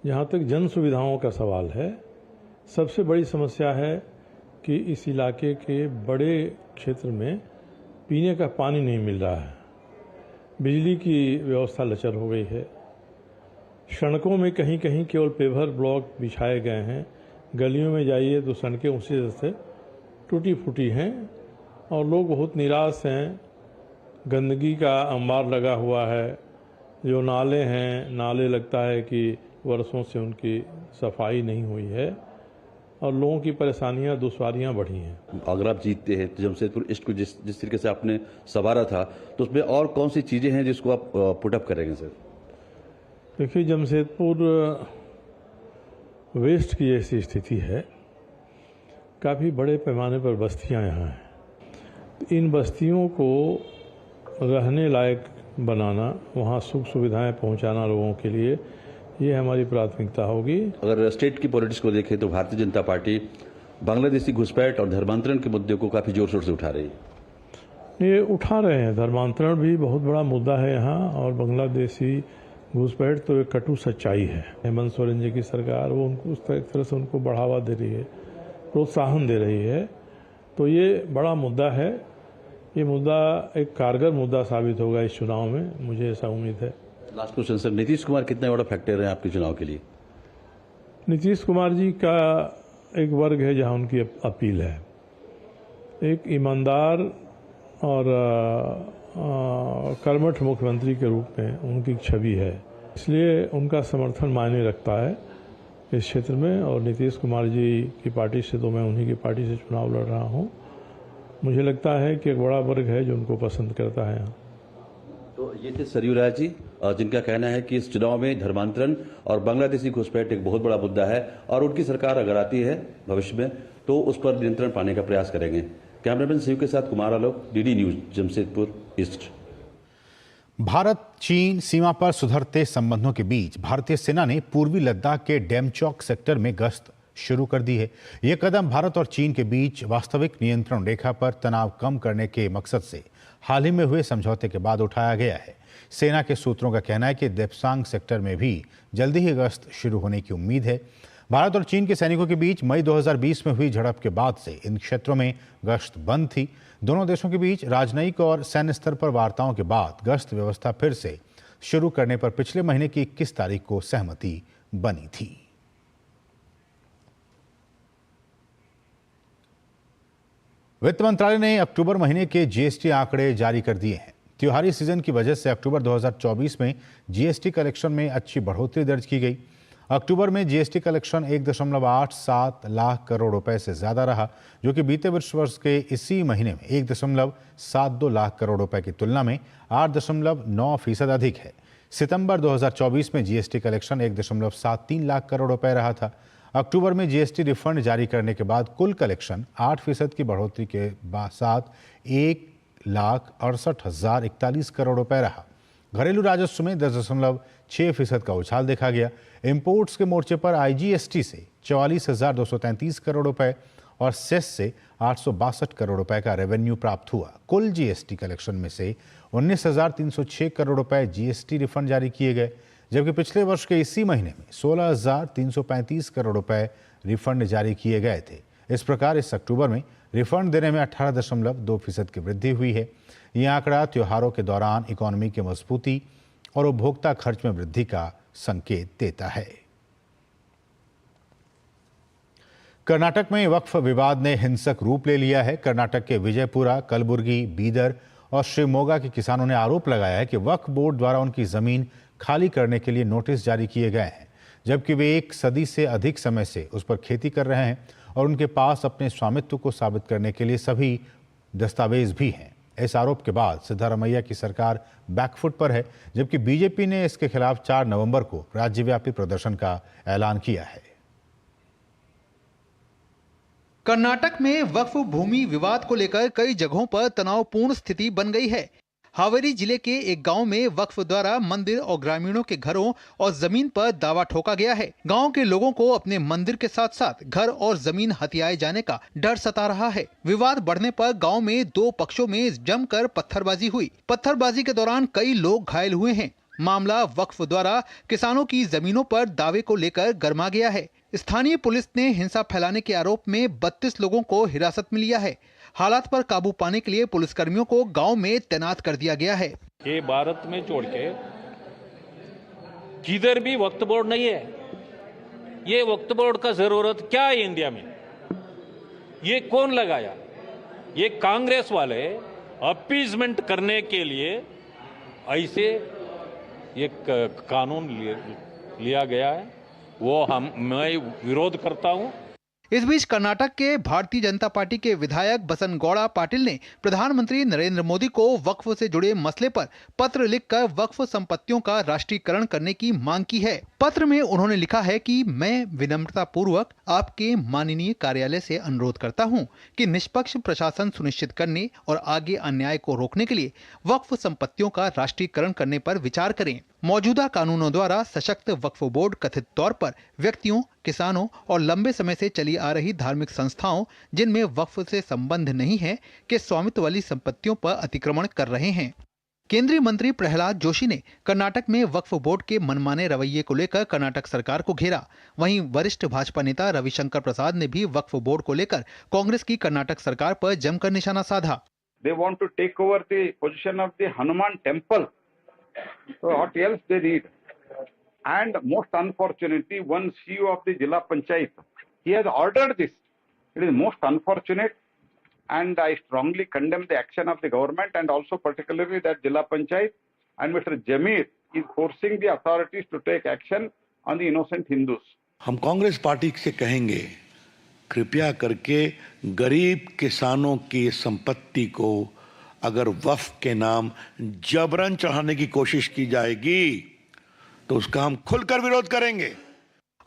जहां तक जन सुविधाओं का सवाल है, सबसे बड़ी समस्या है कि इस इलाके के बड़े क्षेत्र में पीने का पानी नहीं मिल रहा है। बिजली की व्यवस्था लचर हो गई है। सड़कों में कहीं कहीं केवल पेवर ब्लॉक बिछाए गए हैं। गलियों में जाइए तो सड़कें उसी तरह से टूटी फूटी हैं और लोग बहुत निराश हैं। गंदगी का अंबार लगा हुआ है। जो नाले हैं, नाले लगता है कि वर्षों से उनकी सफाई नहीं हुई है और लोगों की परेशानियां, दुश्वारियां बढ़ी हैं। अगर आप जीतते हैं तो जमशेदपुर ईस्ट को जिस तरीके से आपने संवारा था, तो उसमें और कौन सी चीजें हैं जिसको आप पुटअप करेंगे सर? देखिए, जमशेदपुर वेस्ट की ऐसी स्थिति है, काफ़ी बड़े पैमाने पर बस्तियां यहाँ हैं। इन बस्तियों को रहने लायक बनाना, वहाँ सुख सुविधाएं पहुँचाना लोगों के लिए, ये हमारी प्राथमिकता होगी। अगर स्टेट की पॉलिटिक्स को देखें तो भारतीय जनता पार्टी बांग्लादेशी घुसपैठ और धर्मांतरण के मुद्दे को काफी जोर शोर से उठा रही है। ये उठा रहे हैं। धर्मांतरण भी बहुत बड़ा मुद्दा है यहाँ और बांग्लादेशी घुसपैठ तो एक कटु सच्चाई है। हेमंत सोरेन जी की सरकार वो उनको उस तरह से उनको बढ़ावा दे रही है, प्रोत्साहन दे रही है। तो ये बड़ा मुद्दा है। ये मुद्दा एक कारगर मुद्दा साबित होगा इस चुनाव में, मुझे ऐसा उम्मीद है। Last question sir, Nitish Kumar कितना बड़ा फैक्टर है आपके चुनाव के लिए? नीतीश कुमार जी का एक वर्ग है जहां उनकी अपील है। एक ईमानदार और कर्मठ मुख्यमंत्री के रूप में उनकी छवि है, इसलिए उनका समर्थन मायने रखता है इस क्षेत्र में। और नीतीश कुमार जी की पार्टी से तो मैं उन्हीं की पार्टी से चुनाव लड़ रहा हूँ। मुझे लगता है कि एक बड़ा वर्ग है जो उनको पसंद करता है। तो ये थे सरयू राय जी, जिनका कहना है कि इस चुनाव में धर्मांतरण और बांग्लादेशी घुसपैठ एक बहुत बड़ा मुद्दा है और उनकी सरकार अगर आती है भविष्य में तो उस पर नियंत्रण पाने का प्रयास करेंगे। कैमरामैन शिव के साथ Kumar Alok, DD news, Jamshedpur east. Bharat चीन सीमा पर सुधरते संबंधों के बीच भारतीय सेना ने पूर्वी लद्दाख के डेमचौक सेक्टर में गश्त शुरू कर दी है। यह कदम भारत और चीन के बीच वास्तविक नियंत्रण रेखा पर तनाव कम करने के मकसद से हाल ही में हुए समझौते के बाद उठाया गया है। सेना के सूत्रों का कहना है कि देप्सांग सेक्टर में भी जल्दी ही गश्त शुरू होने की उम्मीद है। भारत और चीन के सैनिकों के बीच मई 2020 में हुई झड़प के बाद से इन क्षेत्रों में गश्त बंद थी। दोनों देशों के बीच राजनयिक और सैन्य स्तर पर वार्ताओं के बाद गश्त व्यवस्था फिर से शुरू करने पर पिछले महीने की 21 तारीख को सहमति बनी थी। वित्त मंत्रालय ने अक्टूबर महीने के जीएसटी आंकड़े जारी कर दिए हैं। त्योहारी सीजन की वजह से अक्टूबर 2024 में जीएसटी कलेक्शन में अच्छी बढ़ोतरी दर्ज की गई। अक्टूबर में जीएसटी कलेक्शन 1.87 लाख करोड़ रुपए से ज्यादा रहा, जो कि बीते वर्ष के इसी महीने में 1.72 लाख करोड़ रुपए की तुलना में 8.9% अधिक है। सितंबर 2024 में जीएसटी कलेक्शन 1.73 लाख करोड़ रुपए रहा था। अक्टूबर में जीएसटी रिफंड जारी करने के बाद कुल कलेक्शन 8% की बढ़ोतरी के साथ 1,68,041 करोड़ रुपए रहा। घरेलू राजस्व में 10.6% का उछाल देखा गया। इंपोर्ट्स के मोर्चे पर आईजीएसटी से 44,233 करोड़ रुपए और सेस से 862 करोड़ रुपए का रेवेन्यू प्राप्त हुआ। कुल जीएसटी कलेक्शन में से 19,306 करोड़ रुपए जीएसटी रिफंड जारी किए गए, जबकि पिछले वर्ष के इसी महीने में 16,335 करोड़ रुपए रिफंड जारी किए गए थे। इस प्रकार इस अक्टूबर में रिफंड देने में 18.2% की वृद्धि हुई है। ये आंकड़ा त्योहारों के दौरान इकोनॉमी की मजबूती और उपभोक्ता खर्च में वृद्धि का संकेत देता है। कर्नाटक में वक्फ विवाद ने हिंसक रूप ले लिया है। कर्नाटक के विजयपुरा, कलबुर्गी, बीदर और शिवमोगा के किसानों ने आरोप लगाया है कि वक्फ बोर्ड द्वारा उनकी जमीन खाली करने के लिए नोटिस जारी किए गए हैं, जबकि वे 1 सदी से अधिक समय से उस पर खेती कर रहे हैं और उनके पास अपने स्वामित्व को साबित करने के लिए सभी दस्तावेज भी हैं। इस आरोप के बाद सिद्धारमैया की सरकार बैकफुट पर है, जबकि बीजेपी ने इसके खिलाफ 4 नवंबर को राज्यव्यापी प्रदर्शन का ऐलान किया है। कर्नाटक में वक्फ भूमि विवाद को लेकर कई जगहों पर तनावपूर्ण स्थिति बन गई है। हावेरी जिले के एक गांव में वक्फ द्वारा मंदिर और ग्रामीणों के घरों और जमीन पर दावा ठोका गया है। गांव के लोगों को अपने मंदिर के साथ साथ घर और जमीन हथियाए जाने का डर सता रहा है। विवाद बढ़ने पर गांव में 2 पक्षों में जमकर पत्थरबाजी हुई। पत्थरबाजी के दौरान कई लोग घायल हुए हैं। मामला वक्फ द्वारा किसानों की जमीनों पर दावे को लेकर गर्मा गया है। स्थानीय पुलिस ने हिंसा फैलाने के आरोप में 32 लोगों को हिरासत में लिया है। हालात पर काबू पाने के लिए पुलिसकर्मियों को गांव में तैनात कर दिया गया है। ये भारत में छोड़ के किधर भी वक्फ बोर्ड नहीं है। ये वक्फ बोर्ड का जरूरत क्या है इंडिया में? ये कौन लगाया? ये कांग्रेस वाले अपीजमेंट करने के लिए ऐसे एक कानून लिया गया है, वो मैं विरोध करता हूं। इस बीच कर्नाटक के भारतीय जनता पार्टी के विधायक बसनगौड़ा पाटिल ने प्रधानमंत्री नरेंद्र मोदी को वक्फ से जुड़े मसले पर पत्र लिखकर वक्फ संपत्तियों का राष्ट्रीयकरण करने की मांग की है। पत्र में उन्होंने लिखा है कि मैं विनम्रता पूर्वक आपके माननीय कार्यालय से अनुरोध करता हूं कि निष्पक्ष प्रशासन सुनिश्चित करने और आगे अन्याय को रोकने के लिए वक्फ संपत्तियों का राष्ट्रीयकरण करने पर विचार करें। मौजूदा कानूनों द्वारा सशक्त वक्फ बोर्ड कथित तौर पर व्यक्तियों, किसानों और लंबे समय से चली आ रही धार्मिक संस्थाओं जिनमें वक्फ से संबंध नहीं है के स्वामित्व वाली संपत्तियों पर अतिक्रमण कर रहे हैं। केंद्रीय मंत्री प्रहलाद जोशी ने कर्नाटक में वक्फ बोर्ड के मनमाने रवैये को लेकर कर्नाटक सरकार को घेरा। वहीं वरिष्ठ भाजपा नेता रविशंकर प्रसाद ने भी वक्फ बोर्ड को लेकर कांग्रेस की कर्नाटक सरकार पर जमकर निशाना साधा। They want to take over the position of the Hanuman temple. So what else they need? And most unfortunately, one CEO of the Jilla Panchayat, he has ordered this. It is most unfortunate, and I strongly condemn the action of the government, and also particularly that Jilla Panchayat and Mr. Jamir is forcing the authorities to take action on the innocent Hindus. हम Congress party से कहेंगे, कृपया करके गरीब किसानों की संपत्ति को अगर वक्फ के नाम जबरन चढ़ाने की कोशिश की जाएगी तो उसका हम खुलकर विरोध करेंगे।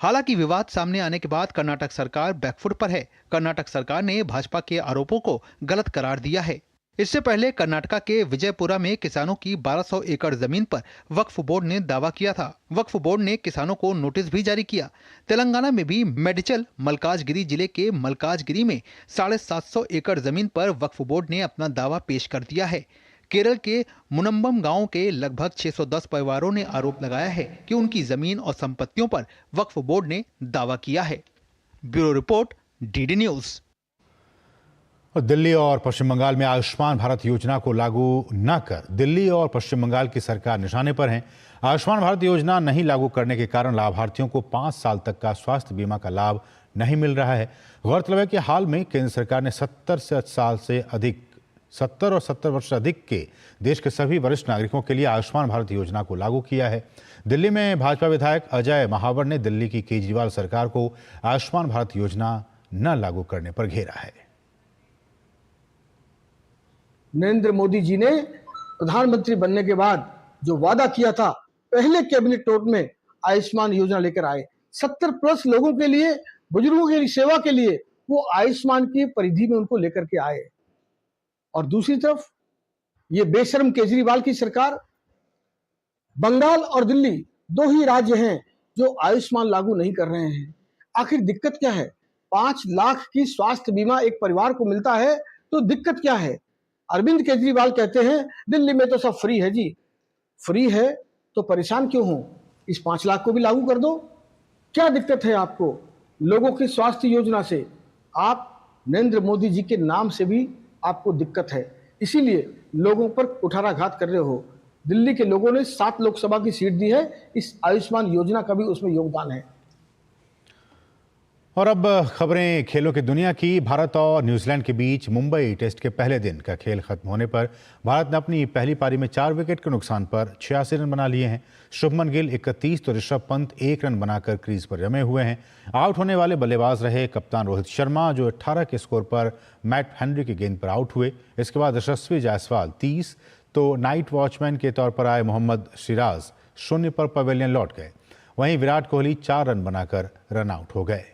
हालांकि विवाद सामने आने के बाद कर्नाटक सरकार बैकफुट पर है। कर्नाटक सरकार ने भाजपा के आरोपों को गलत करार दिया है। इससे पहले कर्नाटका के विजयपुरा में किसानों की 1200 एकड़ जमीन पर वक्फ बोर्ड ने दावा किया था। वक्फ बोर्ड ने किसानों को नोटिस भी जारी किया। तेलंगाना में भी मेडिचल मलकाजगिरी जिले के मलकाजगिरी में 750 एकड़ जमीन पर वक्फ बोर्ड ने अपना दावा पेश कर दिया है। केरल के मुनम्बम गांव के लगभग 610 परिवारों ने आरोप लगाया है कि उनकी जमीन और संपत्तियों पर वक्फ बोर्ड ने दावा किया है। Bureau report, DD news. Delhi और पश्चिम बंगाल में आयुष्मान भारत योजना को लागू न कर दिल्ली और पश्चिम बंगाल की सरकार निशाने पर है। आयुष्मान भारत योजना नहीं लागू करने के कारण लाभार्थियों को 5 साल तक का स्वास्थ्य बीमा का लाभ नहीं मिल रहा है। गौरतलब है कि हाल में केंद्र सरकार ने 70 और 70 वर्ष से अधिक के देश के सभी वरिष्ठ नागरिकों के लिए आयुष्मान भारत योजना को लागू किया है। दिल्ली में भाजपा विधायक अजय महावर ने दिल्ली की केजरीवाल सरकार को आयुष्मान भारत योजना न लागू करने पर घेरा है। नरेंद्र मोदी जी ने प्रधानमंत्री बनने के बाद जो वादा किया था, पहले कैबिनेट नोट में आयुष्मान योजना लेकर आए। 70+ लोगों के लिए, बुजुर्गों की सेवा के लिए वो आयुष्मान की परिधि में उनको लेकर के आए। और दूसरी तरफ ये बेशर्म केजरीवाल की सरकार, बंगाल और दिल्ली 2 ही राज्य हैं जो आयुष्मान लागू नहीं कर रहे हैं। आखिर दिक्कत क्या है? 5 लाख की स्वास्थ्य बीमा एक परिवार को मिलता है तो दिक्कत क्या है? अरविंद केजरीवाल कहते हैं दिल्ली में तो सब फ्री है जी। फ्री है तो परेशान क्यों हो? इस 5 लाख को भी लागू कर दो। क्या दिक्कत है आपको लोगों की स्वास्थ्य योजना से? आप नरेंद्र मोदी जी के नाम से भी आपको दिक्कत है। इसीलिए लोगों पर कुठाराघात कर रहे हो। दिल्ली के लोगों ने 7 लोकसभा की सीट दी है, इस आयुष्मान योजना का भी उसमें योगदान है। और अब खबरें खेलों की दुनिया की। भारत और न्यूजीलैंड के बीच मुंबई टेस्ट के पहले दिन का खेल खत्म होने पर भारत ने अपनी पहली पारी में 4 विकेट के नुकसान पर 86 रन बना लिए हैं। शुभमन गिल 31 तो ऋषभ पंत 1 रन बनाकर क्रीज पर जमे हुए हैं। आउट होने वाले बल्लेबाज रहे कप्तान रोहित शर्मा, जो 18 के स्कोर पर मैट हेनरी की गेंद पर आउट हुए। इसके बाद यशस्वी जायसवाल 30 तो नाइट वॉचमैन के तौर पर आए मोहम्मद सिराज 0 पर पवेलियन लौट गए। वहीं विराट कोहली 4 रन बनाकर रन आउट हो गए।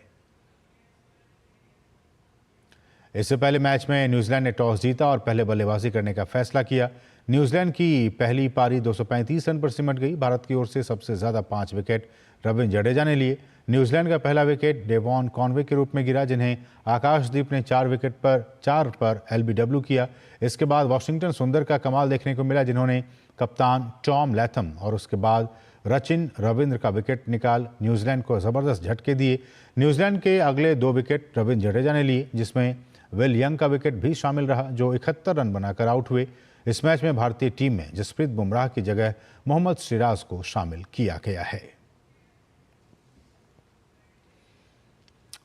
इससे पहले मैच में न्यूजीलैंड ने टॉस जीता और पहले बल्लेबाजी करने का फैसला किया। न्यूजीलैंड की पहली पारी 235 रन पर सिमट गई। भारत की ओर से सबसे ज्यादा 5 विकेट रविंद्र जडेजा ने लिए। न्यूजीलैंड का पहला विकेट डेवॉन कॉनवे के रूप में गिरा, जिन्हें आकाशदीप ने 4 पर एलबीडब्ल्यू किया। इसके बाद वॉशिंगटन सुंदर का कमाल देखने को मिला, जिन्होंने कप्तान टॉम लैथम और उसके बाद रचिन रविंद्र का विकेट निकाल न्यूजीलैंड को जबरदस्त झटके दिए। न्यूजीलैंड के अगले 2 विकेट रविंद्र जडेजा ने लिए, जिसमें विल यंग का विकेट भी शामिल रहा, जो 71 रन बनाकर आउट हुए। इस मैच में भारतीय टीम में जसप्रीत बुमराह की जगह मोहम्मद सिराज को शामिल किया गया है।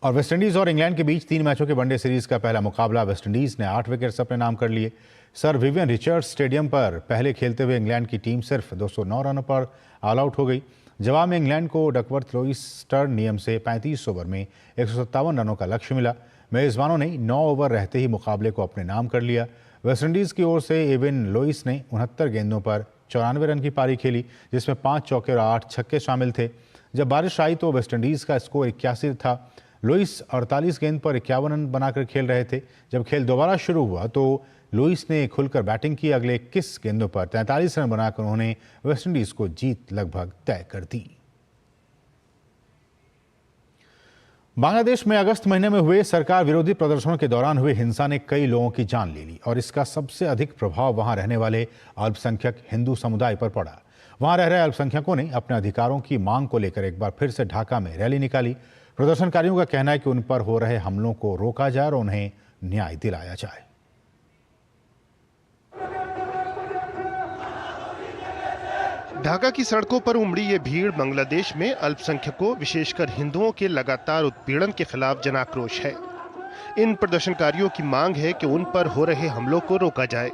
और वेस्टइंडीज और इंग्लैंड के बीच 3 मैचों के वनडे सीरीज का पहला मुकाबला वेस्टइंडीज ने 8 विकेट्स अपने नाम कर लिए। सर विवियन रिचर्ड्स स्टेडियम पर पहले खेलते हुए इंग्लैंड की टीम सिर्फ 209 रनों पर ऑल आउट हो गई। जवाब में इंग्लैंड को डकवर्थ लुईस स्टर्न नियम से 35 ओवर में 157 रनों का लक्ष्य मिला। मेजबानों ने 9 ओवर रहते ही मुकाबले को अपने नाम कर लिया। वेस्टइंडीज की ओर से एविन लुईस ने 69 गेंदों पर 94 रन की पारी खेली, जिसमें 5 चौके और 8 छक्के शामिल थे। जब बारिश आई तो वेस्टइंडीज का स्कोर 81 था। लुईस 48 गेंद पर 51 रन बनाकर खेल रहे थे। जब खेल दोबारा शुरू हुआ तो लुईस ने खुलकर बैटिंग की। अगले 21 गेंदों पर 43 रन बनाकर उन्होंने वेस्टइंडीज को जीत लगभग तय कर दी। बांग्लादेश में अगस्त महीने में हुए सरकार विरोधी प्रदर्शनों के दौरान हुई हिंसा ने कई लोगों की जान ले ली और इसका सबसे अधिक प्रभाव वहां रहने वाले अल्पसंख्यक हिंदू समुदाय पर पड़ा। वहां रह रहे अल्पसंख्यकों ने अपने अधिकारों की मांग को लेकर एक बार फिर से ढाका में रैली निकाली। प्रदर्शनकारियों का कहना है कि उन पर हो रहे हमलों को रोका जाए और उन्हें न्याय दिलाया जाए। ढाका की सड़कों पर उमड़ी ये भीड़ बांग्लादेश में अल्पसंख्यकों विशेषकर हिंदुओं के लगातार उत्पीड़न के खिलाफ जनाक्रोश है। इन प्रदर्शनकारियों की मांग है कि उन पर हो रहे हमलों को रोका जाए।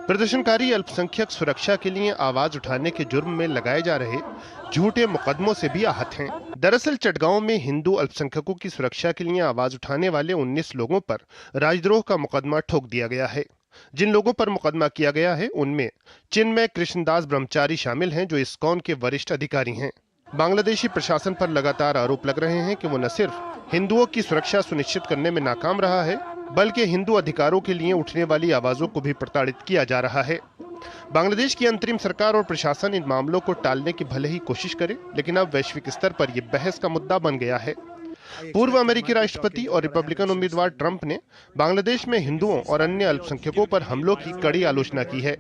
प्रदर्शनकारी अल्पसंख्यक सुरक्षा के लिए आवाज उठाने के जुर्म में लगाए जा रहे झूठे मुकदमों से भी आहत हैं। दरअसल चटगांव में हिंदू अल्पसंख्यकों की सुरक्षा के लिए आवाज उठाने वाले 19 लोगों पर राजद्रोह का मुकदमा ठोक दिया गया है। जिन लोगों पर मुकदमा किया गया है उनमें चिन्मय कृष्णदास ब्रह्मचारी शामिल हैं, जो इस्कॉन के वरिष्ठ अधिकारी हैं। बांग्लादेशी प्रशासन पर लगातार आरोप लग रहे हैं कि वो न सिर्फ हिंदुओं की सुरक्षा सुनिश्चित करने में नाकाम रहा है, बल्कि हिंदू अधिकारों के लिए उठने वाली आवाजों को भी प्रताड़ित किया जा रहा है। बांग्लादेश की अंतरिम सरकार और प्रशासन इन मामलों को टालने की भले ही कोशिश करे, लेकिन अब वैश्विक स्तर पर यह बहस का मुद्दा बन गया है। पूर्व अमेरिकी राष्ट्रपति और रिपब्लिकन उम्मीदवार ट्रंप ने बांग्लादेश में हिंदुओं और अन्य अल्पसंख्यकों पर हमलों की कड़ी आलोचना की है।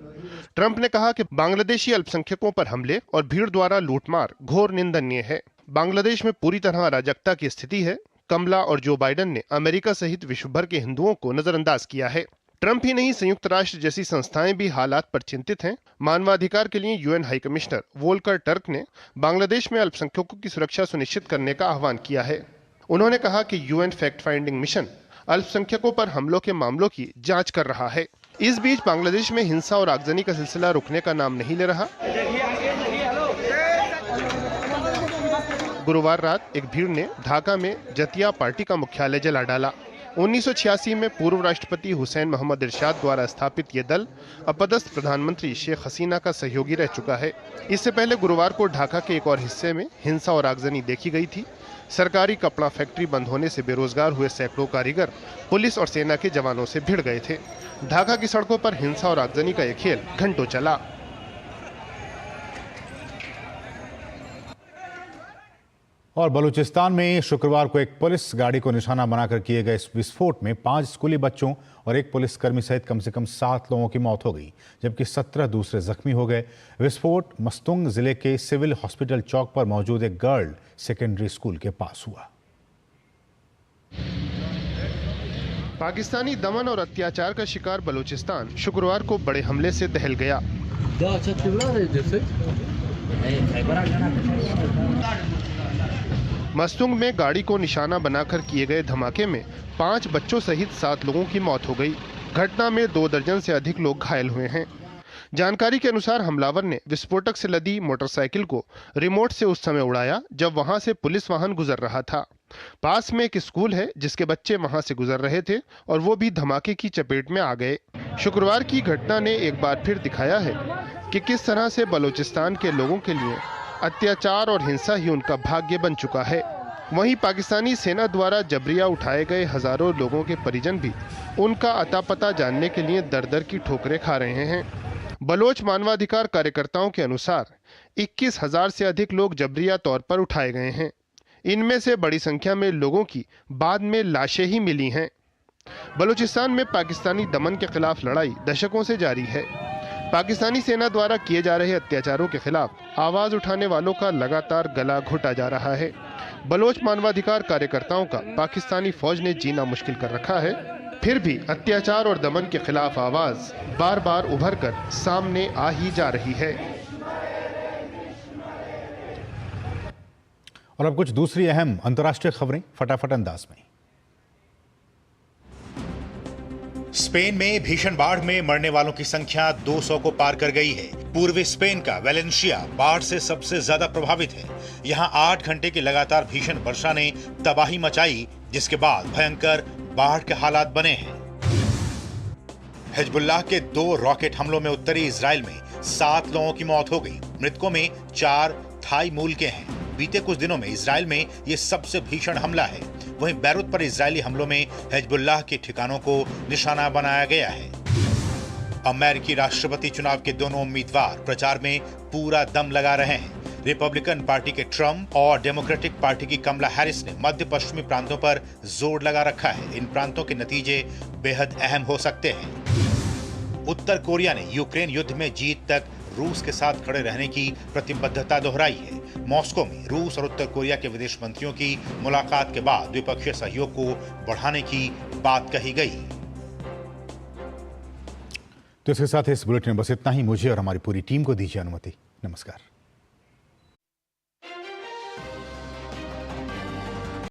ट्रंप ने कहा कि बांग्लादेशी अल्पसंख्यकों पर हमले और भीड़ द्वारा लूटमार घोर निंदनीय है। बांग्लादेश में पूरी तरह अराजकता की स्थिति है। कमला और जो बाइडेन ने अमेरिका सहित विश्व भर के हिंदुओं को नजरअंदाज किया है। ट्रंप ही नहीं, संयुक्त राष्ट्र जैसी संस्थाएं भी हालात पर चिंतित हैं। मानवाधिकार के लिए UN high commissioner Volker Turk ने बांग्लादेश में अल्पसंख्यकों की सुरक्षा सुनिश्चित करने का आह्वान किया है। उन्होंने कहा कि यूएन फैक्ट फाइंडिंग मिशन अल्पसंख्यकों पर हमलों के मामलों की जांच कर रहा है। इस बीच बांग्लादेश में हिंसा और आगजनी का सिलसिला रुकने का नाम नहीं ले रहा। गुरुवार रात एक भीड़ ने ढाका में जतिया पार्टी का मुख्यालय जला डाला। 1986 में पूर्व राष्ट्रपति हुसैन मोहम्मद इरशाद द्वारा स्थापित ये दल अपदस्थ प्रधानमंत्री शेख हसीना का सहयोगी रह चुका है। इससे पहले गुरुवार को ढाका के एक और हिस्से में हिंसा और आगजनी देखी गई थी। सरकारी कपड़ा फैक्ट्री बंद होने से बेरोजगार हुए सैकड़ों कारीगर पुलिस और सेना के जवानों से भिड़ गए थे। ढाका की सड़कों पर हिंसा और आगजनी का यह खेल घंटों चला। और बलूचिस्तान में शुक्रवार को एक पुलिस गाड़ी को निशाना बनाकर किए गए इस विस्फोट में 5 स्कूली बच्चों और एक पुलिसकर्मी सहित कम से कम 7 लोगों की मौत हो गई, जबकि 17 दूसरे जख्मी हो गए। विस्फोट मस्तुंग जिले के सिविल हॉस्पिटल चौक पर मौजूद एक गर्ल सेकेंडरी स्कूल के पास हुआ। पाकिस्तानी दमन और अत्याचार का शिकार बलूचिस्तान शुक्रवार को बड़े हमले से दहल गया। मस्तुंग में गाड़ी को निशाना बनाकर किए गए धमाके में 5 बच्चों सहित 7 लोगों की मौत हो गई। घटना में 2 दर्जन से अधिक लोग घायल हुए हैं। जानकारी के अनुसार हमलावर ने विस्फोटक से लदी मोटरसाइकिल को रिमोट से उस समय उड़ाया जब वहां से पुलिस वाहन गुजर रहा था। पास में एक स्कूल है जिसके बच्चे वहां से गुजर रहे थे और वो भी धमाके की चपेट में आ गए। शुक्रवार की घटना ने एक बार फिर दिखाया है कि किस तरह से बलूचिस्तान के लोगों के लिए अत्याचार और हिंसा ही उनका भाग्य बन चुका है। वहीं पाकिस्तानी सेना द्वारा जबरिया उठाए गए हजारों लोगों के परिजन भी उनका अता पता जानने के लिए दर दर की ठोकरें खा रहे हैं। बलोच मानवाधिकार कार्यकर्ताओं के अनुसार 21,000 से अधिक लोग जबरिया तौर पर उठाए गए हैं। इनमें से बड़ी संख्या में लोगों की बाद में लाशें ही मिली हैं। बलूचिस्तान में पाकिस्तानी दमन के खिलाफ लड़ाई दशकों से जारी है। पाकिस्तानी सेना द्वारा किए जा रहे अत्याचारों के खिलाफ आवाज उठाने वालों का लगातार गला घोटा जा रहा है। बलोच मानवाधिकार कार्यकर्ताओं का पाकिस्तानी फौज ने जीना मुश्किल कर रखा है, फिर भी अत्याचार और दमन के खिलाफ आवाज बार बार उभर कर सामने आ ही जा रही है। और अब कुछ दूसरी अहम अंतर्राष्ट्रीय खबरें फटाफट अंदाज में। स्पेन में भीषण बाढ़ में मरने वालों की संख्या 200 को पार कर गई है। पूर्वी स्पेन का वेलेंशिया बाढ़ से सबसे ज्यादा प्रभावित है। यहां 8 घंटे की लगातार भीषण वर्षा ने तबाही मचाई, जिसके बाद भयंकर बाढ़ के हालात बने हैं। हिजबुल्लाह के 2 रॉकेट हमलों में उत्तरी इजराइल में 7 लोगों की मौत हो गई। मृतकों में 4 थाई मूल के हैं। बीते कुछ दिनों में इजराइल में यह सबसे भीषण हमला है। वहीं बैरूत पर इजरायली हमलों में हिजबुल्लाह के ठिकानों को निशाना बनाया गया है। अमेरिकी राष्ट्रपति चुनाव के दोनों उम्मीदवार प्रचार में पूरा दम लगा रहे हैं। रिपब्लिकन पार्टी के ट्रंप और डेमोक्रेटिक पार्टी की कमला हैरिस ने मध्य पश्चिमी प्रांतों पर जोर लगा रखा है। इन प्रांतों के नतीजे बेहद अहम हो सकते हैं। उत्तर कोरिया ने यूक्रेन युद्ध में जीत तक रूस के साथ खड़े रहने की प्रतिबद्धता दोहराई है। मॉस्को में रूस और उत्तर कोरिया के विदेश मंत्रियों की मुलाकात के बाद द्विपक्षीय सहयोग को बढ़ाने की बात कही गई। तो इसके साथ इस बुलेटिन में बस इतना ही। मुझे और हमारी पूरी टीम को दीजिए अनुमति। नमस्कार।